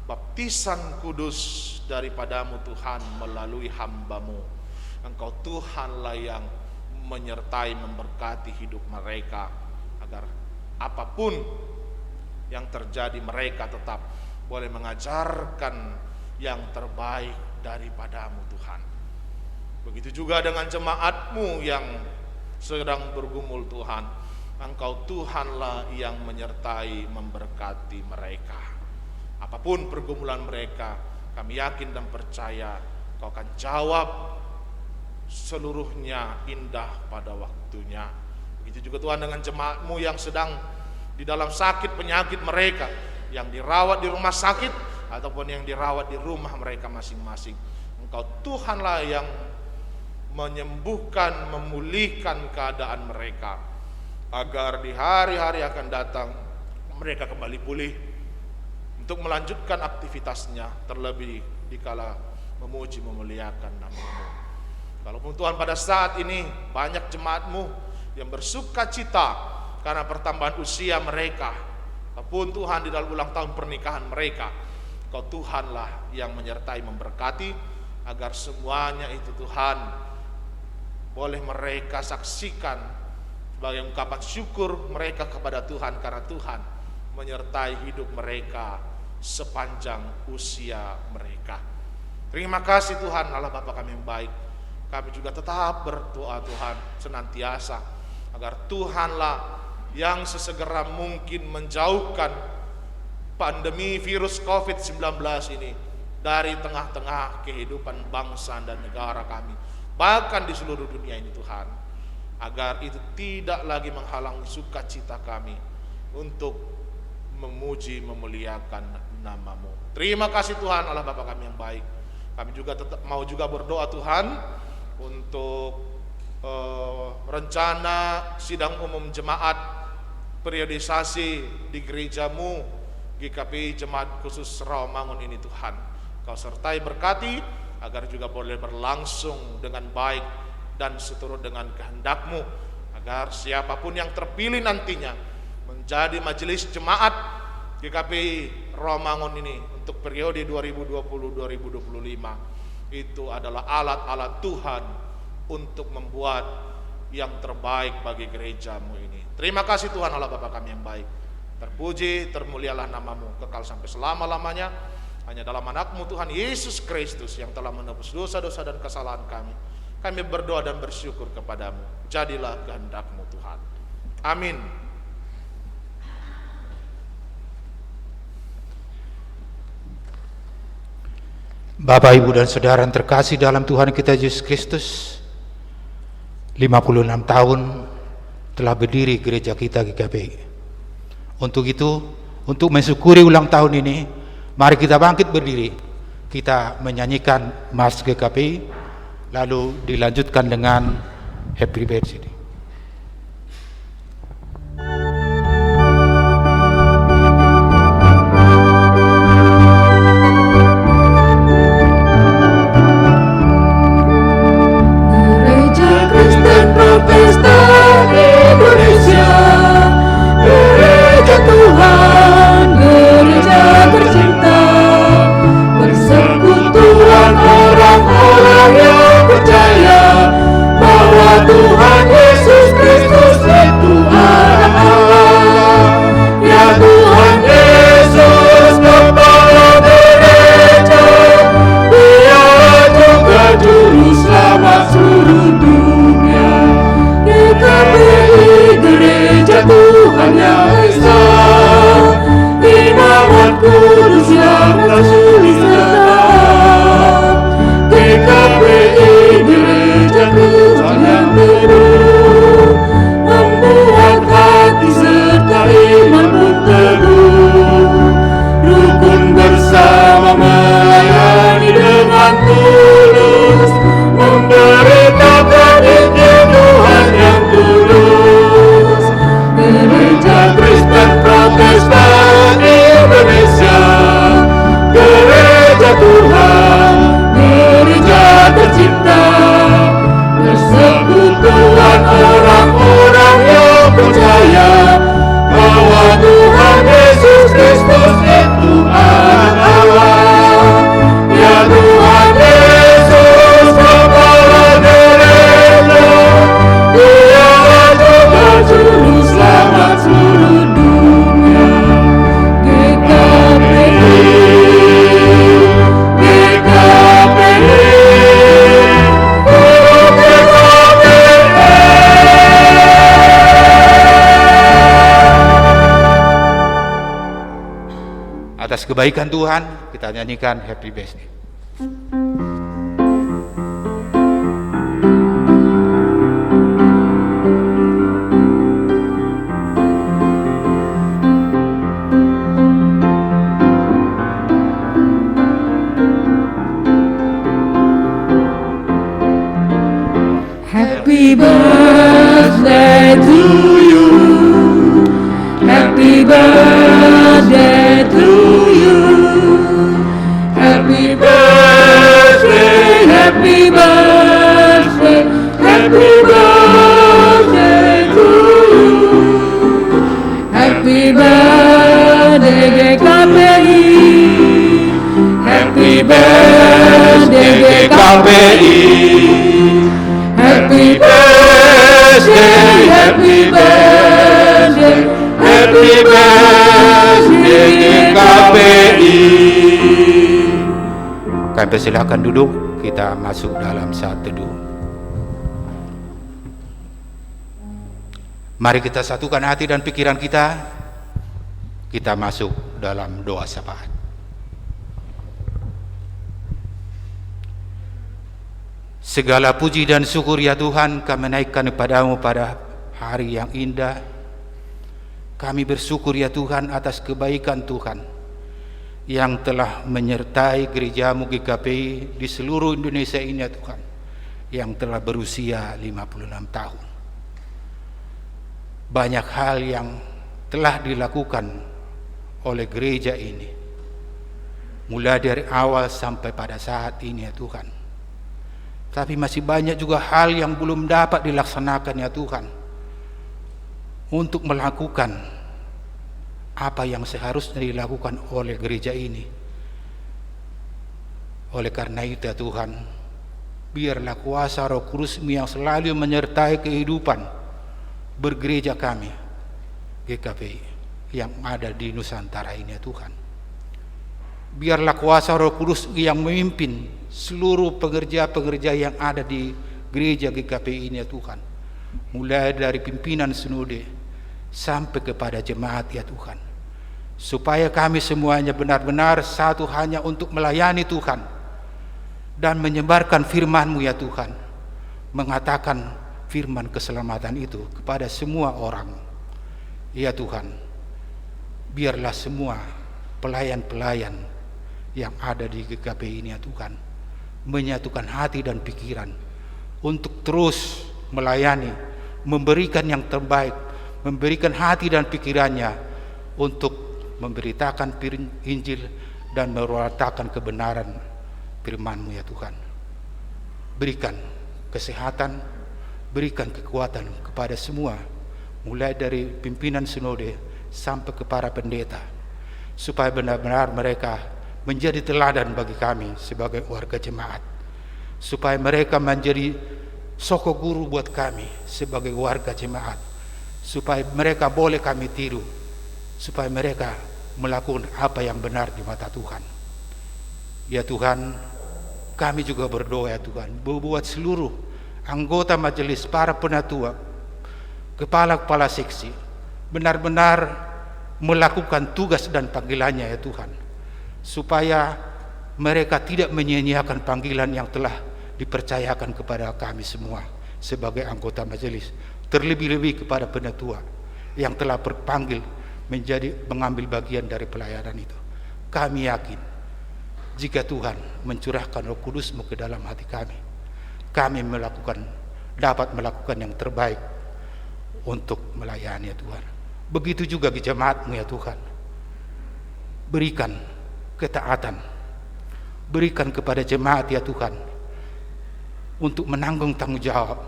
baptisan kudus daripadamu Tuhan melalui hamba-Mu. Engkau Tuhanlah yang menyertai, memberkati hidup mereka, agar apapun yang terjadi mereka tetap boleh mengajarkan yang terbaik daripadamu Tuhan. Begitu juga dengan jemaat-Mu yang sedang bergumul Tuhan. Engkau Tuhanlah yang menyertai, memberkati mereka. Apapun pergumulan mereka, kami yakin dan percaya Kau akan jawab seluruhnya indah pada waktunya. Begitu juga Tuhan dengan jemaat-Mu yang sedang di dalam sakit penyakit mereka, yang dirawat di rumah sakit ataupun yang dirawat di rumah mereka masing-masing. Engkau Tuhanlah yang menyembuhkan, memulihkan keadaan mereka, agar di hari-hari akan datang mereka kembali pulih untuk melanjutkan aktivitasnya, terlebih dikala memuji, memuliakan nama-Mu. Walaupun Tuhan pada saat ini banyak jemaat-Mu yang bersuka cita karena pertambahan usia mereka, ataupun Tuhan di dalam ulang tahun pernikahan mereka, Kau Tuhanlah yang menyertai, memberkati, agar semuanya itu Tuhan boleh mereka saksikan sebagai ungkapan syukur mereka kepada Tuhan, karena Tuhan menyertai hidup mereka sepanjang usia mereka. Terima kasih Tuhan Allah Bapa kami yang baik. Kami juga tetap berdoa Tuhan senantiasa agar Tuhanlah yang sesegera mungkin menjauhkan pandemi virus COVID-19 ini dari tengah-tengah kehidupan bangsa dan negara kami, bahkan di seluruh dunia ini Tuhan, agar itu tidak lagi menghalangi sukacita kami untuk memuji, memuliakan nama-Mu. Terima kasih Tuhan Allah Bapa kami yang baik. Kami juga tetap mau juga berdoa Tuhan untuk rencana sidang umum jemaat periodisasi di gereja-Mu GKPI Jemaat Khusus Rawamangun ini Tuhan. Kau sertai berkati agar juga boleh berlangsung dengan baik dan seturut dengan kehendak-Mu, agar siapapun yang terpilih nantinya menjadi majelis jemaat GKPI Rawamangun ini untuk periode 2020-2025 itu adalah alat-alat Tuhan untuk membuat yang terbaik bagi gereja-Mu ini. Terima kasih Tuhan Allah Bapa kami yang baik. Terpuji, termulialah nama-Mu kekal sampai selama-lamanya. Hanya dalam anak-Mu Tuhan Yesus Kristus yang telah menebus dosa-dosa dan kesalahan kami. Kami berdoa dan bersyukur kepadamu. Jadilah kehendak-Mu Tuhan. Amin. Bapak, Ibu, dan Saudara yang terkasih dalam Tuhan kita Yesus Kristus, 56 tahun telah berdiri gereja kita GKPI. Untuk itu, untuk mensyukuri ulang tahun ini, mari kita bangkit berdiri. Kita menyanyikan Mars GKPI, lalu dilanjutkan dengan Happy Birthday. Protestan Indonesia, gereja Tuhan, gereja tercinta, persekutuan orang-orang yang percaya bahwa Tuhan Atas kebaikan Tuhan kita nyanyikan Happy Birthday. Happy birthday to you. Happy birthday to you. Happy birthday, happy birthday, happy birthday to you. Happy birthday GKPI. Happy birthday GKPI. Happy birthday, happy birthday, happy birthday GKPI. Kami persilakan duduk, kita masuk dalam saat teduh. Mari kita satukan hati dan pikiran kita. Kita masuk dalam doa syafaat. Segala puji dan syukur ya Tuhan kami naikkan kepadamu pada hari yang indah. Kami bersyukur ya Tuhan atas kebaikan Tuhan yang telah menyertai gerejamu GKPI di seluruh Indonesia ini ya Tuhan, yang telah berusia 56 tahun. Banyak hal yang telah dilakukan oleh gereja ini, mulai dari awal sampai pada saat ini ya Tuhan. Tapi masih banyak juga hal yang belum dapat dilaksanakan ya Tuhan, untuk melakukan apa yang seharusnya dilakukan oleh gereja ini. Oleh karena itu ya Tuhan, biarlah kuasa Roh Kudus-Mu yang selalu menyertai kehidupan bergereja kami GKPI yang ada di Nusantara ini ya Tuhan. Biarlah kuasa Roh Kudus yang memimpin seluruh pengerja-pengerja yang ada di gereja GKPI ini ya Tuhan, mulai dari pimpinan sinode sampai kepada jemaat ya Tuhan, supaya kami semuanya benar-benar satu hanya untuk melayani Tuhan dan menyebarkan firman-Mu ya Tuhan, mengatakan firman keselamatan itu kepada semua orang ya Tuhan. Biarlah semua pelayan-pelayan yang ada di GKPI ini ya Tuhan menyatukan hati dan pikiran untuk terus melayani, memberikan yang terbaik, memberikan hati dan pikirannya untuk memberitakan Injil dan mewartakan kebenaran firman-Mu ya Tuhan. Berikan kesehatan, berikan kekuatan kepada semua, mulai dari pimpinan sinode sampai ke para pendeta, supaya benar-benar mereka menjadi teladan bagi kami sebagai warga jemaat, supaya mereka menjadi soko guru buat kami sebagai warga jemaat, supaya mereka boleh kami tiru, supaya mereka melakukan apa yang benar di mata Tuhan. Ya Tuhan, kami juga berdoa ya Tuhan, buat seluruh anggota majelis, para penatua, kepala-kepala seksi, benar-benar melakukan tugas dan panggilannya ya Tuhan, supaya mereka tidak menyia-nyiakan panggilan yang telah dipercayakan kepada kami semua sebagai anggota majelis, terlebih-lebih kepada penatua yang telah berpanggil menjadi mengambil bagian dari pelayanan itu. Kami yakin jika Tuhan mencurahkan Roh Kudus-Mu ke dalam hati kami, kami dapat melakukan yang terbaik untuk melayani ya Tuhan. Begitu juga di jemaat-Mu ya Tuhan. Berikan ketaatan, berikan kepada jemaat ya Tuhan untuk menanggung tanggung jawab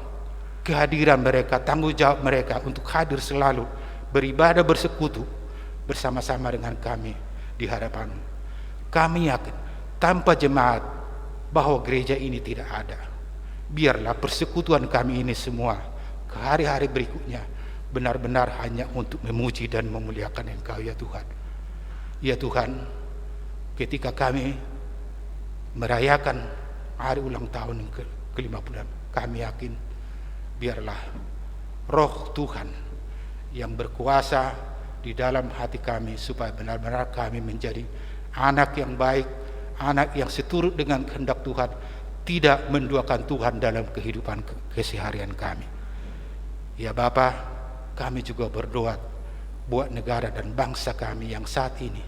kehadiran mereka, tanggung jawab mereka untuk hadir selalu beribadah bersekutu bersama-sama dengan kami di hadapan. Kami yakin tanpa jemaat bahwa gereja ini tidak ada. Biarlah persekutuan kami ini semua ke hari-hari berikutnya benar-benar hanya untuk memuji dan memuliakan Engkau ya Tuhan. Ya Tuhan, ketika kami merayakan hari ulang tahun ke-50, kami yakin biarlah Roh Tuhan yang berkuasa di dalam hati kami, supaya benar-benar kami menjadi anak yang baik, anak yang seturut dengan kehendak Tuhan, tidak menduakan Tuhan dalam kehidupan keseharian kami. Ya Bapa, kami juga berdoa buat negara dan bangsa kami yang saat ini.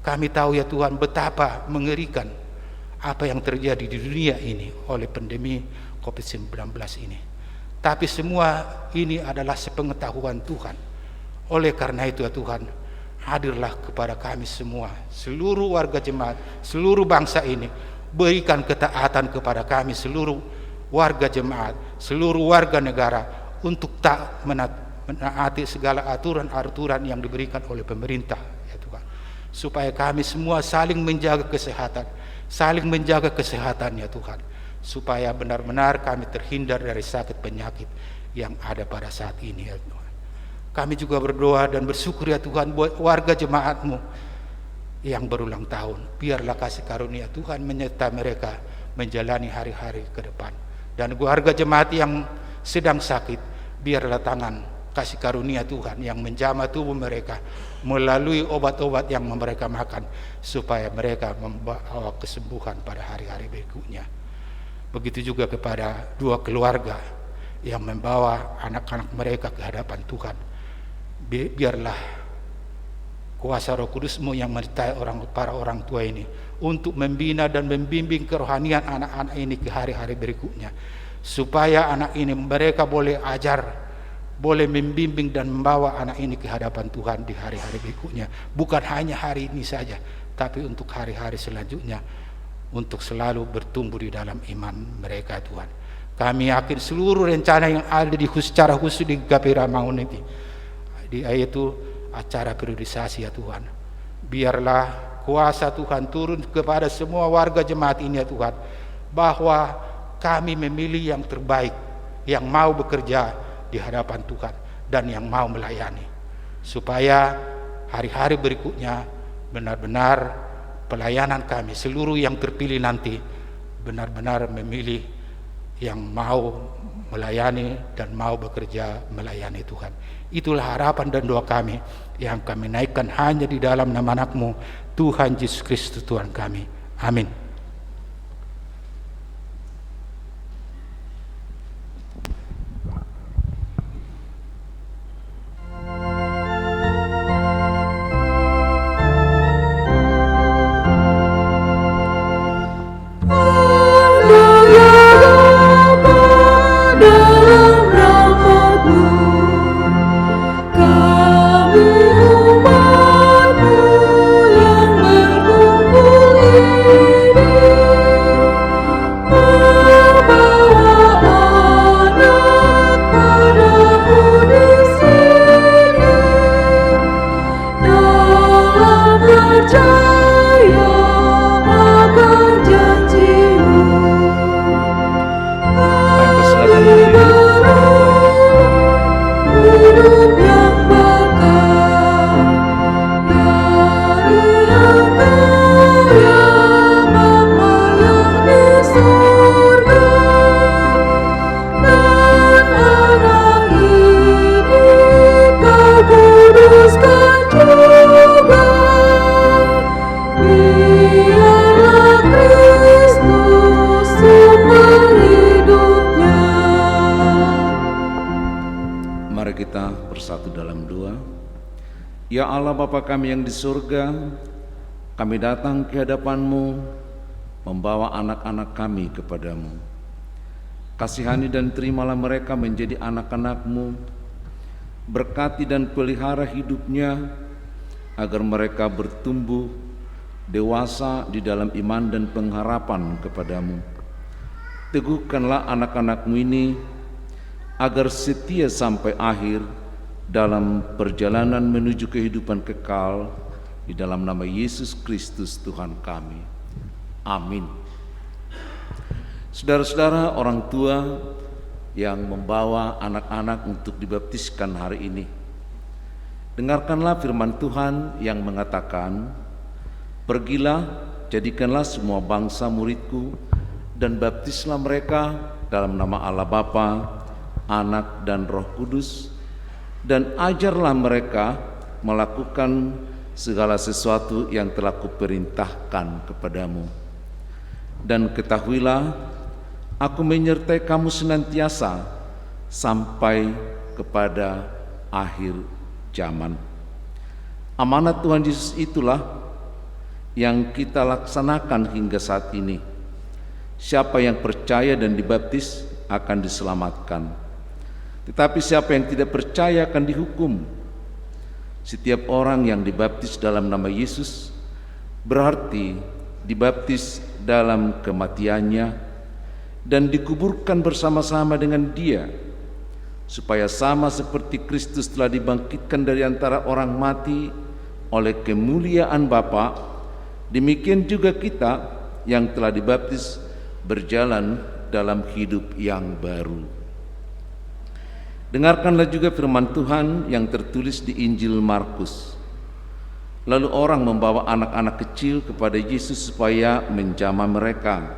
Kami tahu ya Tuhan betapa mengerikan apa yang terjadi di dunia ini oleh pandemi COVID-19 ini. Tapi semua ini adalah sepengetahuan Tuhan. Oleh karena itu ya Tuhan, hadirlah kepada kami semua, seluruh warga jemaat, seluruh bangsa ini. Berikan ketaatan kepada kami seluruh warga jemaat, seluruh warga negara, untuk tak menaati segala aturan-aturan yang diberikan oleh pemerintah ya Tuhan. Supaya kami semua saling menjaga kesehatan ya Tuhan, supaya benar-benar kami terhindar dari sakit penyakit yang ada pada saat ini ya Tuhan. Kami juga berdoa dan bersyukur ya Tuhan buat warga jemaat-Mu yang berulang tahun. Biarlah kasih karunia Tuhan menyertai mereka menjalani hari-hari ke depan. Dan warga jemaat yang sedang sakit, biarlah tangan kasih karunia Tuhan yang menjamah tubuh mereka melalui obat-obat yang mereka makan, supaya mereka membawa kesembuhan pada hari-hari berikutnya. Begitu juga kepada dua keluarga yang membawa anak-anak mereka ke hadapan Tuhan. Biarlah kuasa Roh Kudus-Mu yang menyertai para orang tua ini untuk membina dan membimbing kerohanian anak-anak ini ke hari-hari berikutnya, supaya anak ini mereka boleh ajar, boleh membimbing dan membawa anak ini ke hadapan Tuhan di hari-hari berikutnya. Bukan hanya hari ini saja, tapi untuk hari-hari selanjutnya, untuk selalu bertumbuh di dalam iman mereka Tuhan. Kami yakin seluruh rencana yang ada secara khusus di GKP Ramangun ini, yaitu acara periodisasi ya Tuhan, biarlah kuasa Tuhan turun kepada semua warga jemaat ini ya Tuhan, bahwa kami memilih yang terbaik, yang mau bekerja di hadapan Tuhan dan yang mau melayani, supaya hari-hari berikutnya benar-benar pelayanan kami seluruh yang terpilih nanti benar-benar memilih yang mau melayani dan mau bekerja melayani Tuhan. Itulah harapan dan doa kami yang kami naikkan hanya di dalam nama anak-Mu Tuhan Yesus Kristus Tuhan kami. Amin. Ya Allah Bapa kami yang di surga, kami datang ke hadapan-Mu, membawa anak-anak kami kepadamu. Kasihani dan terimalah mereka menjadi anak-anak-Mu, berkati dan pelihara hidupnya, agar mereka bertumbuh dewasa di dalam iman dan pengharapan kepadamu. Teguhkanlah anak-anak-Mu ini, agar setia sampai akhir dalam perjalanan menuju kehidupan kekal, di dalam nama Yesus Kristus Tuhan kami. Amin. Saudara-saudara, orang tua yang membawa anak-anak untuk dibaptiskan hari ini, dengarkanlah firman Tuhan yang mengatakan, "Pergilah, jadikanlah semua bangsa muridku, dan baptislah mereka dalam nama Allah Bapa, Anak dan Roh Kudus, dan ajarlah mereka melakukan segala sesuatu yang telah kuperintahkan kepadamu. Dan ketahuilah, aku menyertai kamu senantiasa sampai kepada akhir zaman. Amanat Tuhan Yesus itulah yang kita laksanakan hingga saat ini. Siapa yang percaya dan dibaptis akan diselamatkan, tetapi siapa yang tidak percaya akan dihukum. Setiap orang yang dibaptis dalam nama Yesus berarti dibaptis dalam kematiannya dan dikuburkan bersama-sama dengan Dia, supaya sama seperti Kristus telah dibangkitkan dari antara orang mati oleh kemuliaan Bapa, demikian juga kita yang telah dibaptis berjalan dalam hidup yang baru. Dengarkanlah juga firman Tuhan yang tertulis di Injil Markus. Lalu orang membawa anak-anak kecil kepada Yesus supaya menjamah mereka.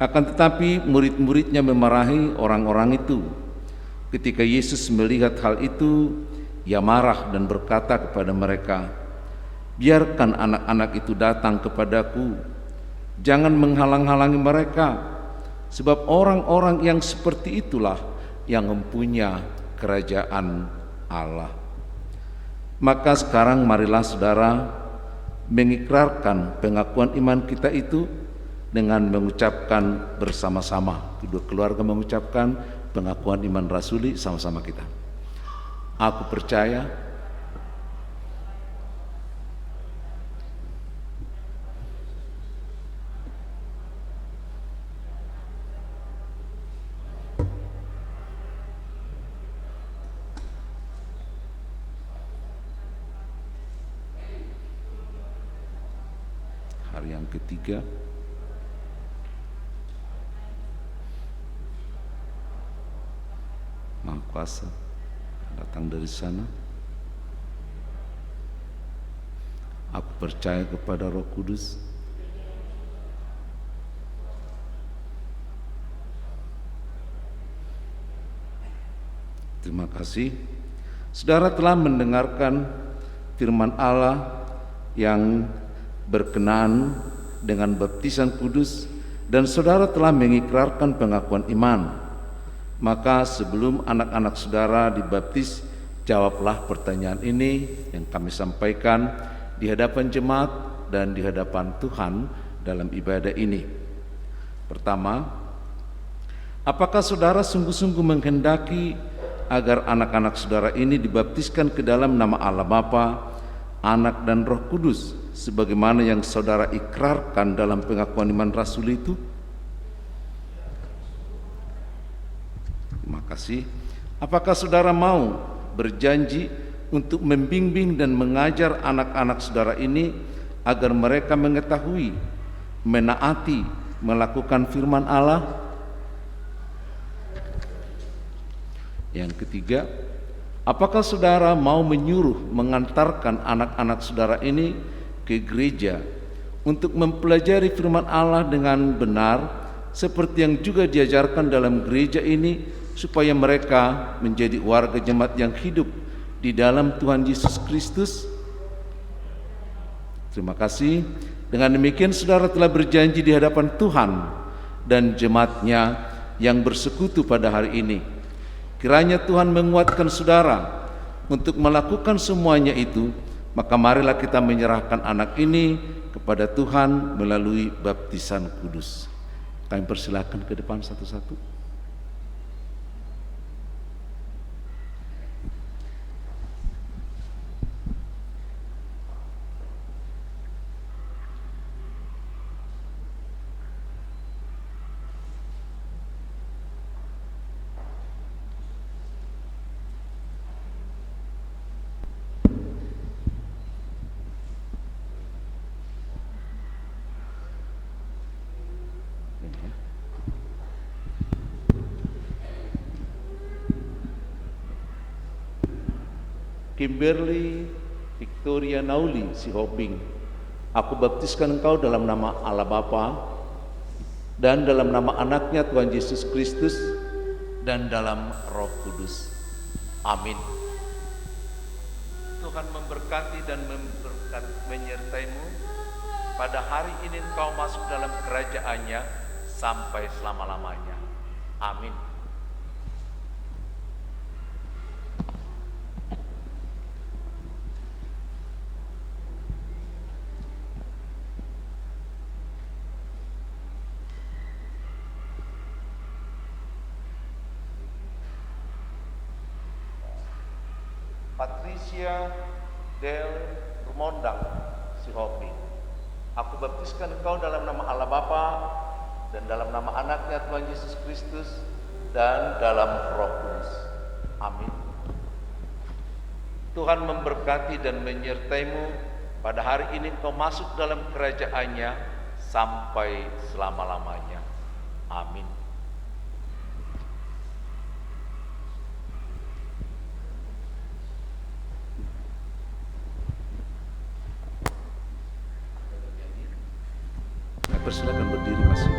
Akan tetapi murid-muridnya memarahi orang-orang itu. Ketika Yesus melihat hal itu, Ia marah dan berkata kepada mereka, "Biarkan anak-anak itu datang kepadaku, jangan menghalang-halangi mereka, sebab orang-orang yang seperti itulah yang mempunyai kerajaan Allah." Maka sekarang marilah saudara mengikrarkan pengakuan iman kita itu dengan mengucapkan bersama-sama. Kedua keluarga mengucapkan pengakuan iman rasuli sama-sama kita. Aku percaya hari yang ketiga, Maha Kuasa datang dari sana. Aku percaya kepada Roh Kudus. Terima kasih. Saudara telah mendengarkan firman Allah yang berkenaan dengan baptisan kudus, dan saudara telah mengikrarkan pengakuan iman. Maka sebelum anak-anak saudara dibaptis, jawablah pertanyaan ini yang kami sampaikan di hadapan jemaat dan di hadapan Tuhan dalam ibadah ini. Pertama, apakah saudara sungguh-sungguh menghendaki agar anak-anak saudara ini dibaptiskan ke dalam nama Allah Bapa, Anak dan Roh Kudus, sebagaimana yang saudara ikrarkan dalam pengakuan iman rasul itu? Terima kasih. Apakah saudara mau berjanji untuk membimbing dan mengajar anak-anak saudara ini agar mereka mengetahui, menaati, melakukan firman Allah? Yang ketiga, apakah saudara mau menyuruh mengantarkan anak-anak saudara ini ke gereja untuk mempelajari firman Allah dengan benar seperti yang juga diajarkan dalam gereja ini, supaya mereka menjadi warga jemaat yang hidup di dalam Tuhan Yesus Kristus? Terima kasih. Dengan demikian saudara telah berjanji di hadapan Tuhan dan jemaat-Nya yang bersekutu pada hari ini. Kiranya Tuhan menguatkan saudara untuk melakukan semuanya itu. Maka marilah kita menyerahkan anak ini kepada Tuhan melalui baptisan kudus. Kami persilakan ke depan satu-satu. Kimberly Victoria Nauli Sihobing, aku baptiskan engkau dalam nama Allah Bapa dan dalam nama anaknya Tuhan Yesus Kristus dan dalam Roh Kudus. Amin. Tuhan Tuhan memberkati dan menyertaimu. Pada hari ini engkau masuk dalam kerajaan-Nya sampai selama-lamanya. Amin. Patricia Del Rumondang Sihobi, aku baptiskan engkau dalam nama Allah Bapa dan dalam nama anaknya Tuhan Yesus Kristus dan dalam Roh Kudus. Amin. Tuhan memberkati dan menyertaimu. Pada hari ini engkau masuk dalam kerajaan-Nya sampai selama-lamanya. Amin. Persilakan berdiri masih.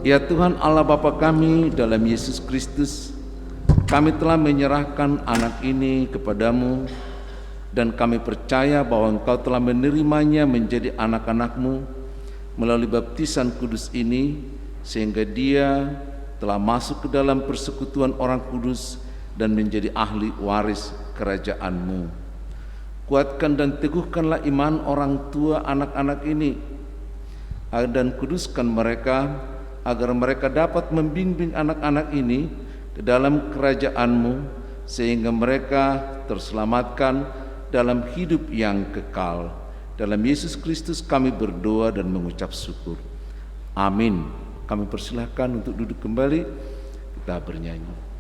Ya Tuhan Allah Bapa kami dalam Yesus Kristus, kami telah menyerahkan anak ini kepadamu dan kami percaya bahwa Engkau telah menerimanya menjadi anak-anak-Mu melalui baptisan kudus ini, sehingga dia telah masuk ke dalam persekutuan orang kudus dan menjadi ahli waris kerajaan-Mu. Kuatkan dan teguhkanlah iman orang tua anak-anak ini dan kuduskan mereka agar mereka dapat membimbing anak-anak ini ke dalam kerajaan-Mu sehingga mereka terselamatkan dalam hidup yang kekal. Dalam Yesus Kristus kami berdoa dan mengucap syukur. Amin. Kami persilahkan untuk duduk kembali, kita bernyanyi.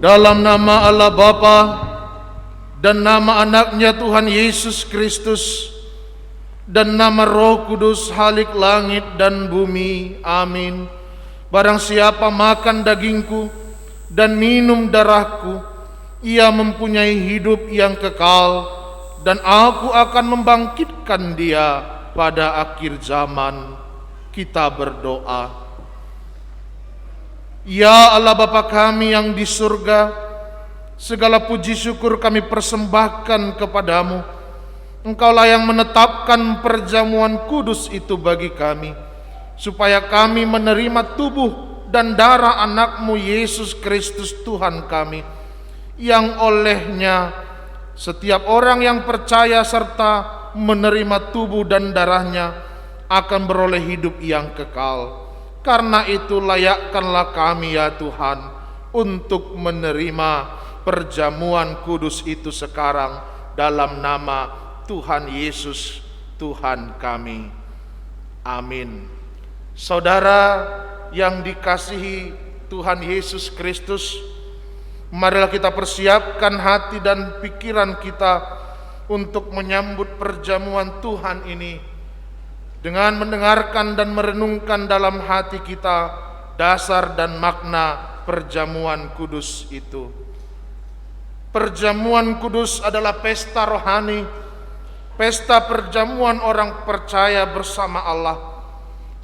Dalam nama Allah Bapa dan nama anaknya Tuhan Yesus Kristus dan nama Roh Kudus Halik langit dan bumi. Amin. Barang siapa makan dagingku dan minum darahku, ia mempunyai hidup yang kekal, dan aku akan membangkitkan dia pada akhir zaman. Kita berdoa. Ya Allah Bapa kami yang di surga, segala puji syukur kami persembahkan kepadamu. Engkaulah yang menetapkan perjamuan kudus itu bagi kami, supaya kami menerima tubuh dan darah anak-Mu Yesus Kristus Tuhan kami, yang olehnya setiap orang yang percaya serta menerima tubuh dan darahnya akan beroleh hidup yang kekal. Karena itu layakkanlah kami ya Tuhan untuk menerima perjamuan kudus itu sekarang dalam nama Tuhan Yesus Tuhan kami. Amin. Saudara yang dikasihi Tuhan Yesus Kristus, marilah kita persiapkan hati dan pikiran kita untuk menyambut perjamuan Tuhan ini dengan mendengarkan dan merenungkan dalam hati kita dasar dan makna perjamuan kudus itu. Perjamuan kudus adalah pesta rohani, pesta perjamuan orang percaya bersama Allah.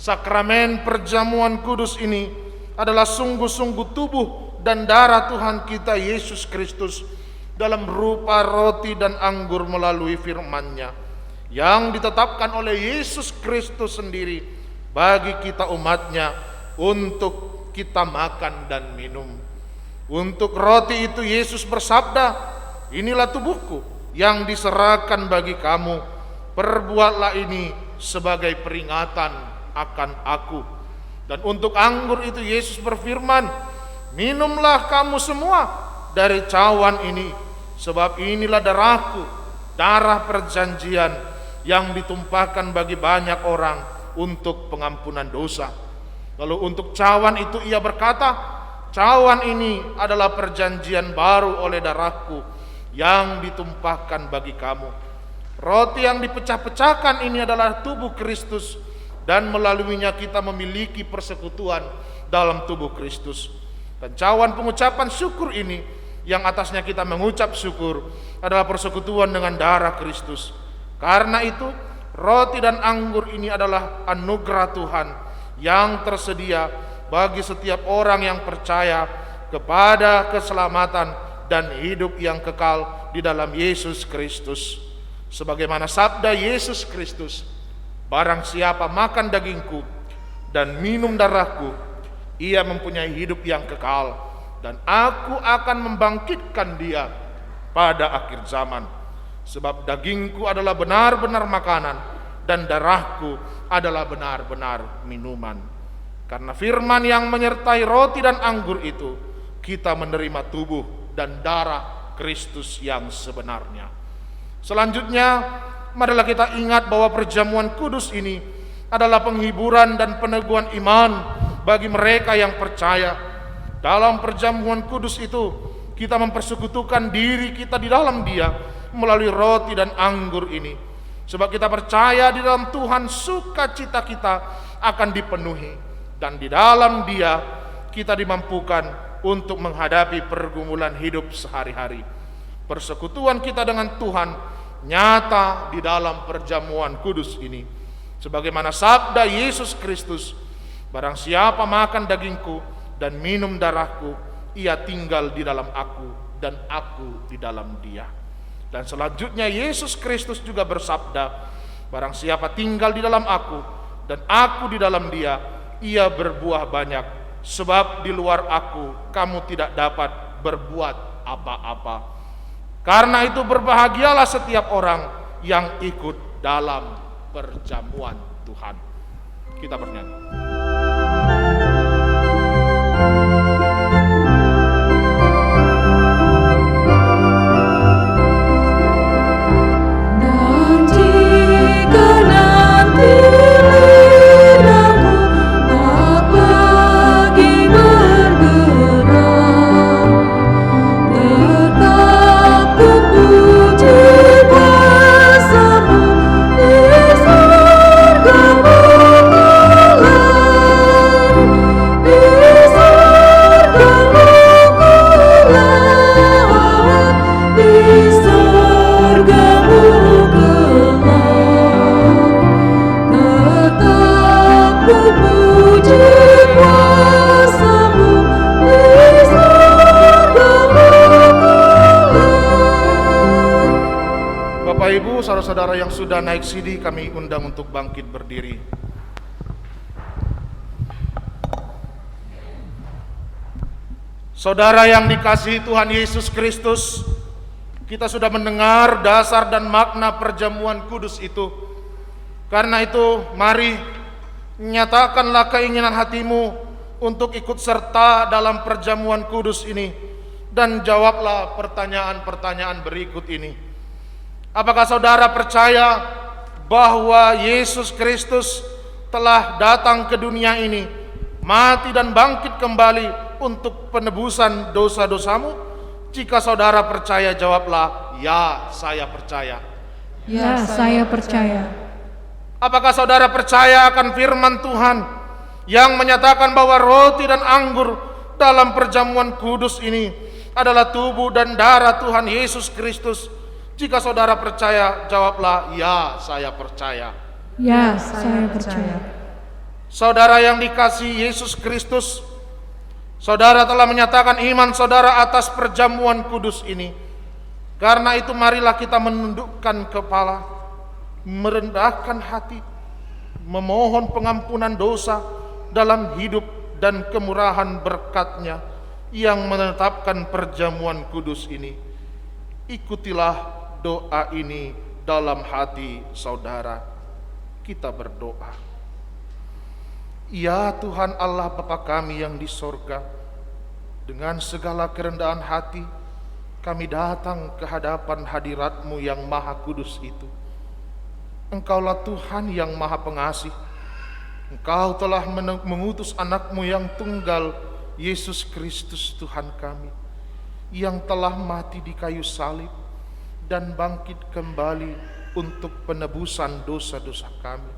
Sakramen perjamuan kudus ini adalah sungguh-sungguh tubuh dan darah Tuhan kita Yesus Kristus dalam rupa roti dan anggur melalui firman-Nya yang ditetapkan oleh Yesus Kristus sendiri bagi kita umat-Nya untuk kita makan dan minum. Untuk roti itu Yesus bersabda, "Inilah tubuhku yang diserahkan bagi kamu. Perbuatlah ini sebagai peringatan akan aku." Dan untuk anggur itu Yesus berfirman, "Minumlah kamu semua dari cawan ini, sebab inilah darahku, darah perjanjian yang ditumpahkan bagi banyak orang untuk pengampunan dosa." Lalu untuk cawan itu ia berkata, "Cawan ini adalah perjanjian baru oleh darahku yang ditumpahkan bagi kamu." Roti yang dipecah-pecahkan ini adalah tubuh Kristus, dan melaluinya kita memiliki persekutuan dalam tubuh Kristus. Dan cawan pengucapan syukur ini yang atasnya kita mengucap syukur adalah persekutuan dengan darah Kristus. Karena itu roti dan anggur ini adalah anugerah Tuhan yang tersedia bagi setiap orang yang percaya kepada keselamatan dan hidup yang kekal di dalam Yesus Kristus. Sebagaimana sabda Yesus Kristus, "Barang siapa makan dagingku dan minum darahku, ia mempunyai hidup yang kekal, dan aku akan membangkitkan dia pada akhir zaman. Sebab dagingku adalah benar-benar makanan, dan darahku adalah benar-benar minuman." Karena firman yang menyertai roti dan anggur itu, kita menerima tubuh dan darah Kristus yang sebenarnya. Selanjutnya, marilah kita ingat bahwa perjamuan kudus ini adalah penghiburan dan peneguhan iman bagi mereka yang percaya. Dalam perjamuan kudus itu, kita mempersekutukan diri kita di dalam Dia melalui roti dan anggur ini. Sebab kita percaya di dalam Tuhan, sukacita kita akan dipenuhi, dan di dalam Dia kita dimampukan untuk menghadapi pergumulan hidup sehari-hari. Persekutuan kita dengan Tuhan nyata di dalam perjamuan kudus ini. Sebagaimana sabda Yesus Kristus, "Barang siapa makan dagingku dan minum darahku, ia tinggal di dalam aku dan aku di dalam dia." Dan selanjutnya Yesus Kristus juga bersabda, "Barang siapa tinggal di dalam aku dan aku di dalam dia, ia berbuah banyak, sebab di luar aku kamu tidak dapat berbuat apa-apa." Karena itu berbahagialah setiap orang yang ikut dalam perjamuan Tuhan. Kita bernyanyi. Saudara-saudara yang sudah naik sidi, kami undang untuk bangkit berdiri. Saudara yang dikasihi Tuhan Yesus Kristus, kita sudah mendengar dasar dan makna perjamuan kudus itu. Karena itu, mari nyatakanlah keinginan hatimu untuk ikut serta dalam perjamuan kudus ini, dan jawablah pertanyaan-pertanyaan berikut ini. Apakah saudara percaya bahwa Yesus Kristus telah datang ke dunia ini, mati dan bangkit kembali untuk penebusan dosa-dosamu? Jika saudara percaya, jawablah, ya, saya percaya. Ya, saya percaya. Apakah saudara percaya akan firman Tuhan yang menyatakan bahwa roti dan anggur dalam perjamuan kudus ini adalah tubuh dan darah Tuhan Yesus Kristus? Jika saudara percaya, jawablah, ya, saya percaya. Ya, saya percaya. Saudara yang dikasihi Yesus Kristus, saudara telah menyatakan iman saudara atas perjamuan kudus ini. Karena itu marilah kita menundukkan kepala, merendahkan hati, memohon pengampunan dosa dalam hidup dan kemurahan berkat-Nya yang menetapkan perjamuan kudus ini. Ikutilah doa ini dalam hati saudara. Kita berdoa. Ya Tuhan Allah Bapa kami yang di sorga, dengan segala kerendahan hati kami datang ke hadapan hadirat-Mu yang maha kudus itu. Engkaulah Tuhan yang maha pengasih. Engkau telah mengutus anak-Mu yang tunggal, Yesus Kristus Tuhan kami, yang telah mati di kayu salib dan bangkit kembali untuk penebusan dosa-dosa kami,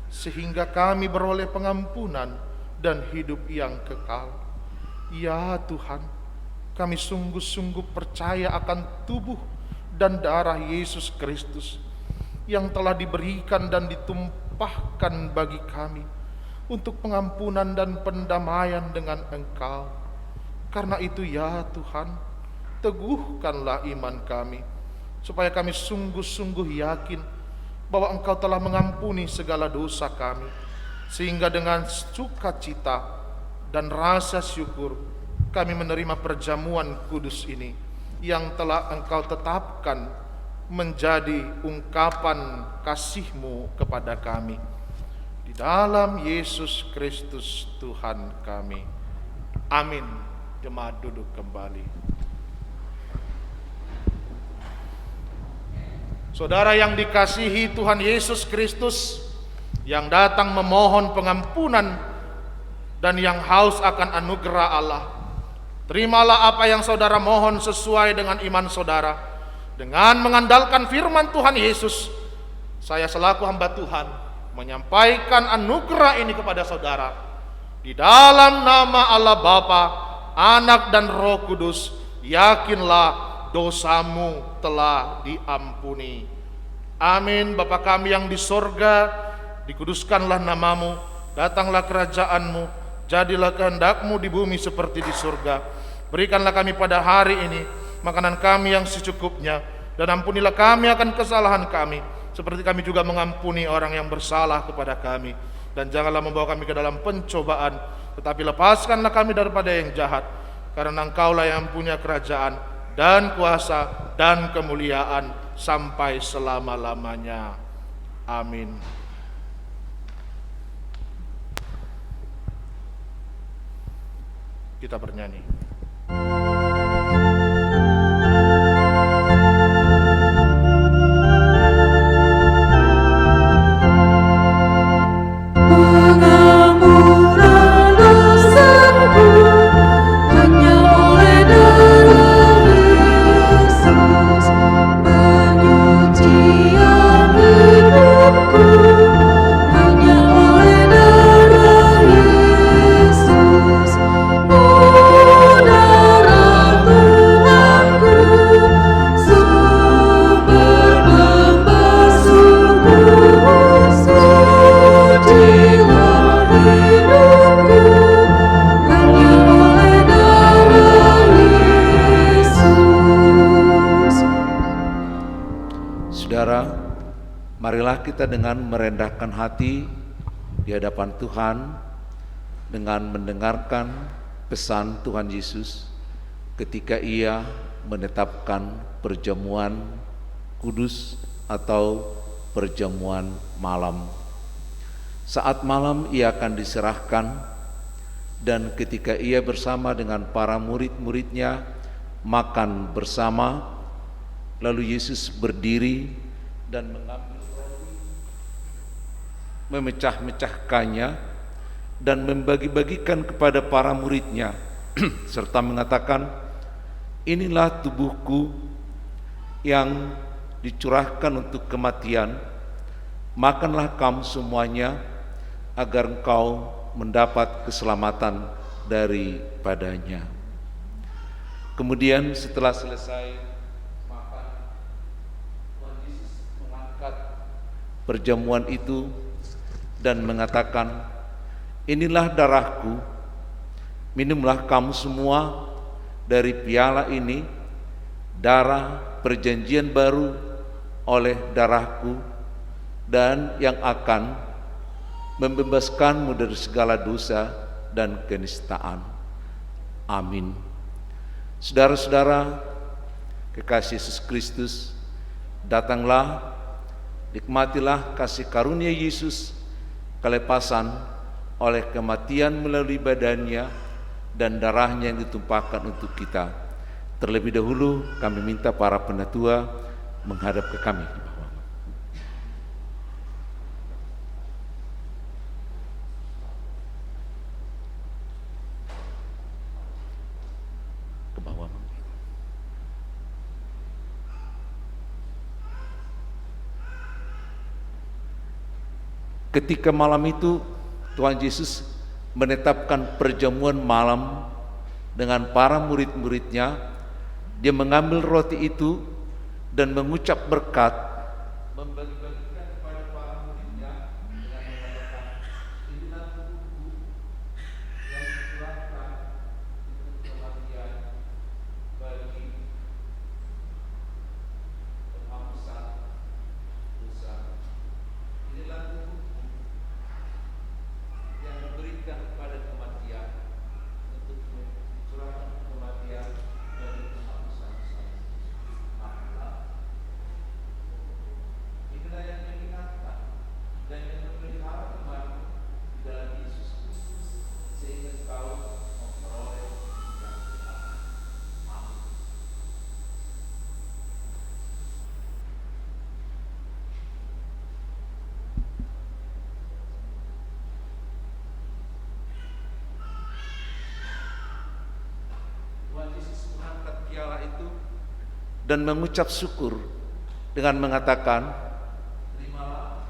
sehingga kami beroleh pengampunan dan hidup yang kekal. Ya Tuhan, kami sungguh-sungguh percaya akan tubuh dan darah Yesus Kristus yang telah diberikan dan ditumpahkan bagi kami untuk pengampunan dan pendamaian dengan Engkau. Karena itu ya Tuhan, teguhkanlah iman kami, supaya kami sungguh-sungguh yakin bahwa Engkau telah mengampuni segala dosa kami, sehingga dengan sukacita dan rasa syukur kami menerima perjamuan kudus ini yang telah Engkau tetapkan menjadi ungkapan kasih-Mu kepada kami. Di dalam Yesus Kristus Tuhan kami. Amin. Jemaat duduk kembali. Saudara yang dikasihi Tuhan Yesus Kristus, yang datang memohon pengampunan dan yang haus akan anugerah Allah, terimalah apa yang saudara mohon sesuai dengan iman saudara. Dengan mengandalkan firman Tuhan Yesus, saya selaku hamba Tuhan menyampaikan anugerah ini kepada saudara. Di dalam nama Allah Bapa, Anak dan Roh Kudus, yakinlah dosamu telah diampuni. Amin. Bapa kami yang di sorga, dikuduskanlah namamu, datanglah kerajaanmu, jadilah kehendak-Mu di bumi seperti di surga. Berikanlah kami pada hari ini makanan kami yang secukupnya, dan ampunilah kami akan kesalahan kami, seperti kami juga mengampuni orang yang bersalah kepada kami. Dan janganlah membawa kami ke dalam pencobaan, tetapi lepaskanlah kami daripada yang jahat, karena Engkaulah yang punya kerajaan dan kuasa dan kemuliaan sampai selama-lamanya. Amin. Kita bernyanyi. Marilah kita dengan merendahkan hati di hadapan Tuhan, dengan mendengarkan pesan Tuhan Yesus ketika ia menetapkan perjamuan kudus atau perjamuan malam. Saat malam ia akan diserahkan, dan ketika ia bersama dengan para murid-muridnya makan bersama, lalu Yesus berdiri dan mengambil roti, memecah-mecahkannya dan membagi-bagikan kepada para muridnya serta mengatakan, inilah tubuhku yang dicurahkan untuk kematian, makanlah kamu semuanya agar engkau mendapat keselamatan daripadanya. Kemudian setelah selesai makan, Tuhan Yesus mengangkat perjamuan itu dan mengatakan, inilah darahku, minumlah kamu semua dari piala ini, darah perjanjian baru oleh darahku, dan yang akan membebaskanmu dari segala dosa dan kenistaan. Amin. Saudara-saudara, kekasih Yesus Kristus, datanglah, nikmatilah kasih karunia Yesus, kelepasan oleh kematian melalui badannya dan darahnya yang ditumpahkan untuk kita. Terlebih dahulu kami minta para penatua menghadap ke kami. Ketika malam itu Tuhan Yesus menetapkan perjamuan malam dengan para murid-muridnya. Dia mengambil roti itu dan mengucap berkat, membagi-bagikan kepada para muridnya dengan mengatakan, inilah tubuhku yang dicurahkan untuk kematian bagi penghapusan dosa. Inilah tubuhku yang diberikan kepada kematian untuk dicurahkan kematian dari penghapusan dosa. Inilah yang mengingatkan dan yang memelihara kembali di dalam Yesus Kristus sehingga kau memperoleh yang benar. Amin. Tuhan Yesus mengangkat piala itu dan mengucap syukur dengan mengatakan, terimalah,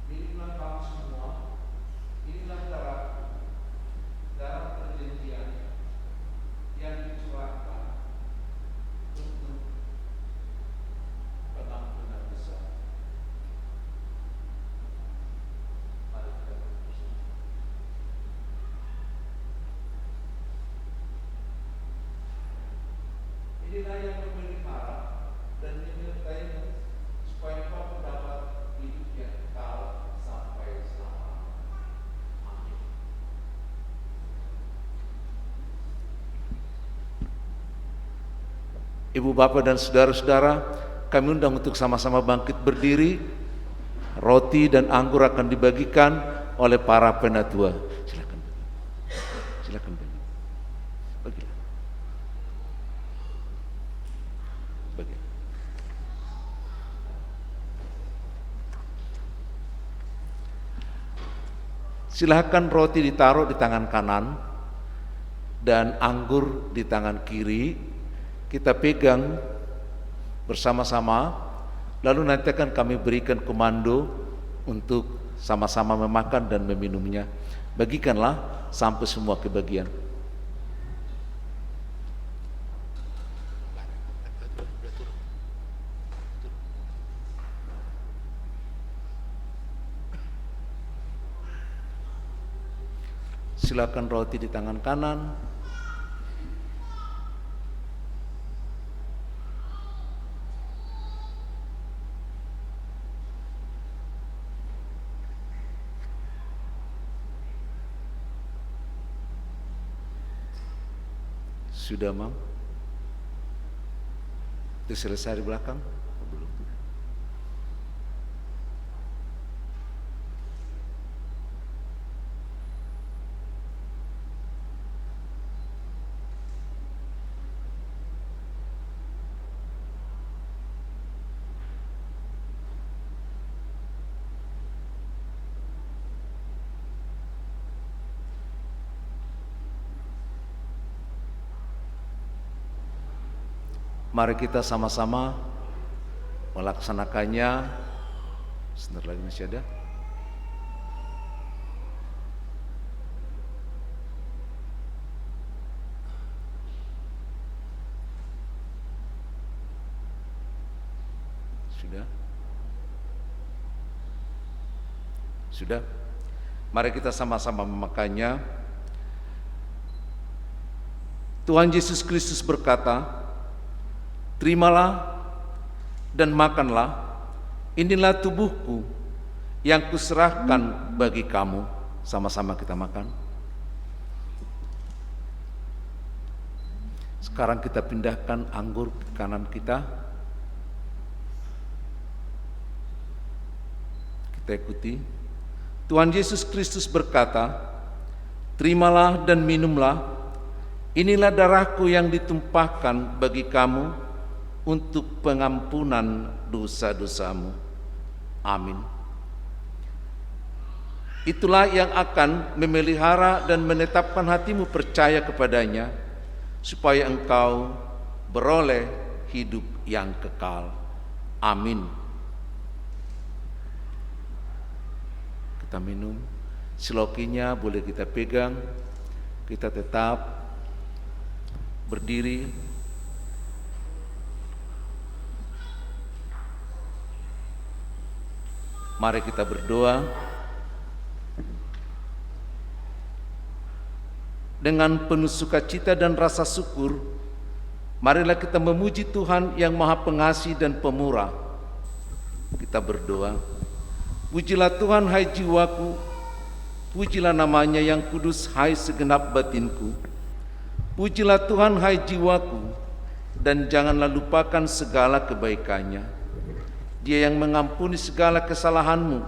minumlah kamu semua, inilah darahku, darah perjanjian yang dicurahkan untuk pengampunan dosa. Mari kita berdoa. Inilah yang memelihara dan menyertaimu supaya kau mendapat hidup yang kekal sampai selamanya. Amin. Ibu bapak dan saudara-saudara, kami undang untuk sama-sama bangkit berdiri. Roti dan anggur akan dibagikan oleh para penatua. Silakan. Silakan bagi. Bagi. Silakan roti ditaruh di tangan kanan dan anggur di tangan kiri. Kita pegang bersama-sama, lalu nanti akan kami berikan komando untuk sama-sama memakan dan meminumnya. Bagikanlah sampai semua kebagian. Silakan roti di tangan kanan, Sudah, Mam? Itu selesai di belakang? Belum. Mari kita sama-sama melaksanakannya. Sebentar lagi masih ada. Sudah? Sudah? Mari kita sama-sama memakannya. Tuhan Yesus Kristus berkata, "Terimalah dan makanlah, inilah tubuhku yang kuserahkan bagi kamu." Sama-sama kita makan. Sekarang kita pindahkan anggur ke kanan kita. Kita ikuti. Tuhan Yesus Kristus berkata, "Terimalah dan minumlah, inilah darahku yang ditumpahkan bagi kamu untuk pengampunan dosa-dosamu." Amin. Itulah yang akan memelihara dan menetapkan hatimu percaya kepadanya, supaya engkau beroleh hidup yang kekal. Amin. Kita minum. Silokinya boleh kita pegang. Kita tetap berdiri. Mari kita berdoa. Dengan penuh sukacita dan rasa syukur, marilah kita memuji Tuhan yang Maha Pengasih dan Pemurah. Kita berdoa. Pujilah Tuhan, hai jiwaku, pujilah namanya yang kudus, hai segenap batinku. Pujilah Tuhan, hai jiwaku, dan janganlah lupakan segala kebaikannya. Dia yang mengampuni segala kesalahanmu,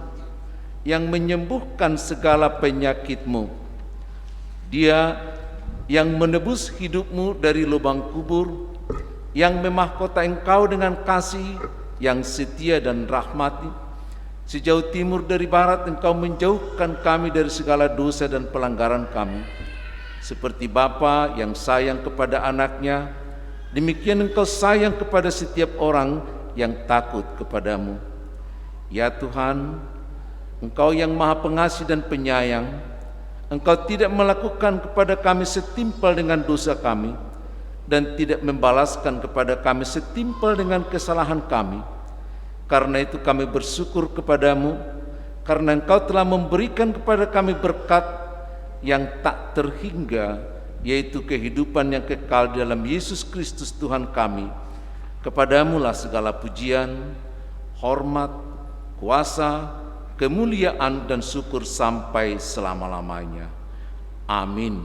yang menyembuhkan segala penyakitmu. Dia yang menebus hidupmu dari lubang kubur, yang memahkota engkau dengan kasih yang setia dan rahmati. Sejauh timur dari barat engkau menjauhkan kami dari segala dosa dan pelanggaran kami. Seperti Bapa yang sayang kepada anaknya, demikian engkau sayang kepada setiap orang yang takut kepadamu. Ya Tuhan, Engkau yang Maha Pengasih dan Penyayang, Engkau tidak melakukan kepada kami setimpal dengan dosa kami, dan tidak membalaskan kepada kami setimpal dengan kesalahan kami. Karena itu kami bersyukur kepadamu, karena Engkau telah memberikan kepada kami berkat yang tak terhingga, yaitu kehidupan yang kekal dalam Yesus Kristus Tuhan kami. Kepadamulah segala pujian, hormat, kuasa, kemuliaan dan syukur sampai selama-lamanya. Amin.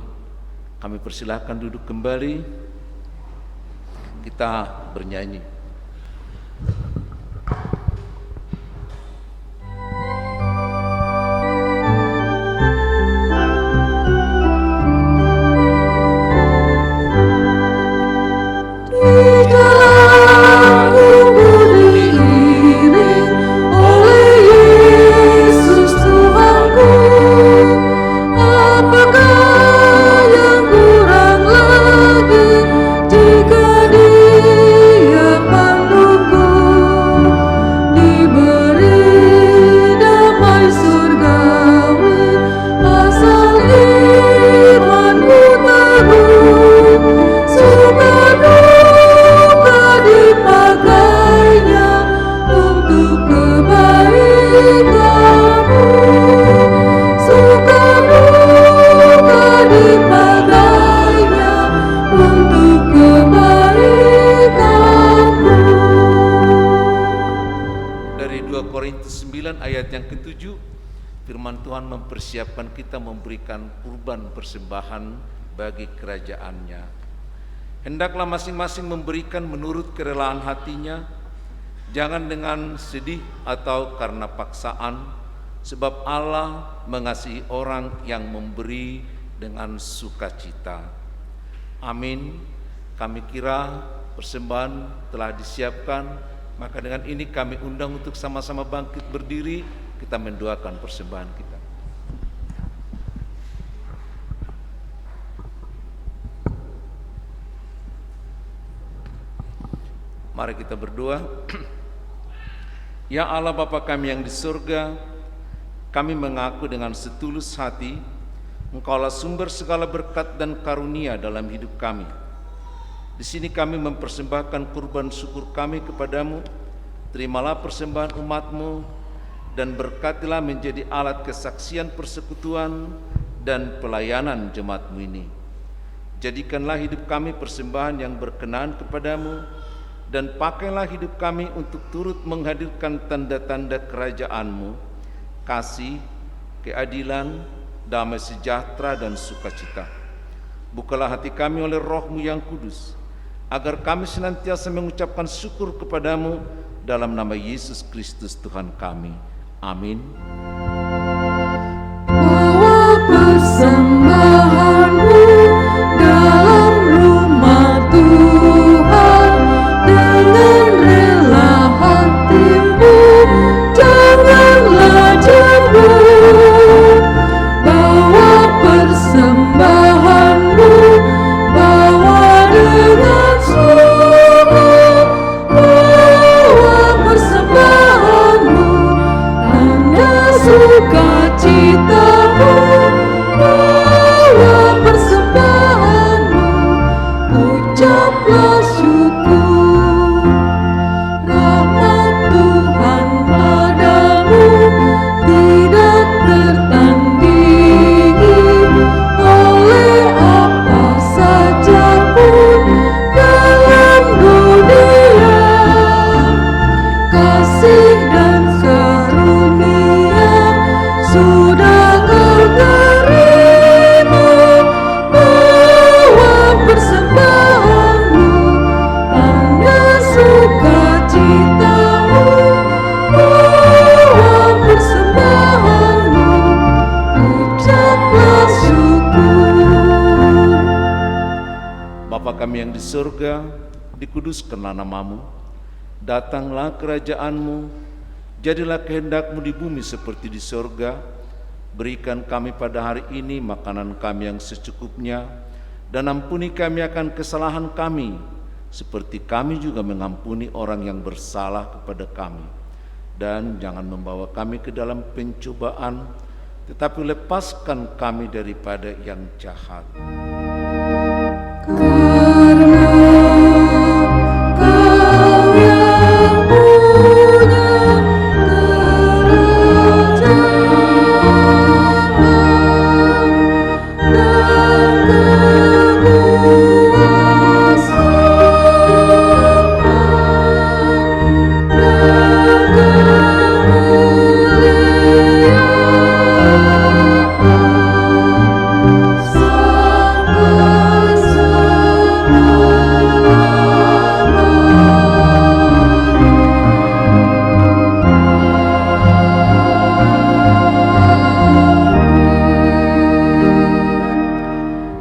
Kami persilahkan duduk kembali. Kita bernyanyi. Mempersiapkan kita memberikan kurban persembahan bagi kerajaannya. Hendaklah masing-masing memberikan menurut kerelaan hatinya, jangan dengan sedih atau karena paksaan, sebab Allah mengasihi orang yang memberi dengan sukacita. Amin. Kami kira persembahan telah disiapkan, maka dengan ini kami undang untuk sama-sama bangkit berdiri, kita mendoakan persembahan kita. Mari kita berdoa. Ya Allah Bapa kami yang di surga, kami mengaku dengan setulus hati, Engkaulah sumber segala berkat dan karunia dalam hidup kami. Di sini kami mempersembahkan kurban syukur kami kepadamu. Terimalah persembahan umat-Mu dan berkatilah menjadi alat kesaksian persekutuan dan pelayanan jemaat-Mu ini. Jadikanlah hidup kami persembahan yang berkenan kepadamu, dan pakailah hidup kami untuk turut menghadirkan tanda-tanda kerajaan-Mu, kasih, keadilan, damai sejahtera dan sukacita. Bukalah hati kami oleh Roh-Mu yang kudus, agar kami senantiasa mengucapkan syukur kepadamu dalam nama Yesus Kristus Tuhan kami. Amin. Bawa persembahanmu dalam rumah Tuhan dengan rela hatimu, janganlah cemburu. Bawa persembahanmu, bawa dengan sungguh. Bawa persembahanmu, tanda sukacitamu. Bawa persembahanmu, ucaplah syukur. Rahmat Tuhan padamu tidak tertandingi oleh apa saja pun dalam dunia. Kasih dan karunia sudah kau terima. Bawa persembahanmu, tanda sukacitamu. Bawa persembahanmu, ucaplah syukur. Bapa kami yang di surga, dikuduskanlah nama-Mu, datanglah kerajaan-Mu, jadilah kehendak-Mu di bumi seperti di surga. Berikan kami pada hari ini makanan kami yang secukupnya, dan ampuni kami akan kesalahan kami, seperti kami juga mengampuni orang yang bersalah kepada kami. Dan jangan membawa kami ke dalam pencobaan, tetapi lepaskan kami daripada yang jahat. Karena Kau yang punya kerajaan dan kekuasaan dan kemuliaan sampai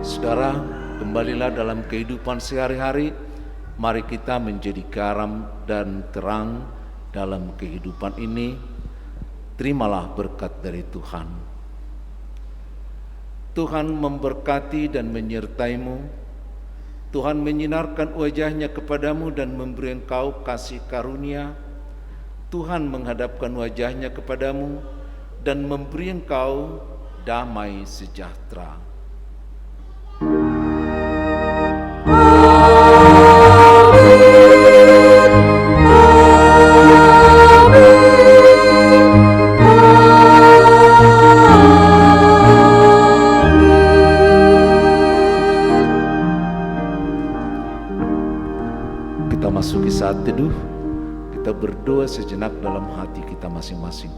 Saudara, kembalilah dalam kehidupan sehari-hari. Mari kita menjadi garam dan terang dalam kehidupan ini. Terimalah berkat dari Tuhan. Tuhan memberkati dan menyertai-Mu. Tuhan menyinarkan wajah-Nya kepadamu dan memberi engkau kasih karunia. Tuhan menghadapkan wajah-Nya kepadamu dan memberi engkau damai sejahtera. Kita masuki saat teduh, kita berdoa sejenak dalam hati kita masing-masing.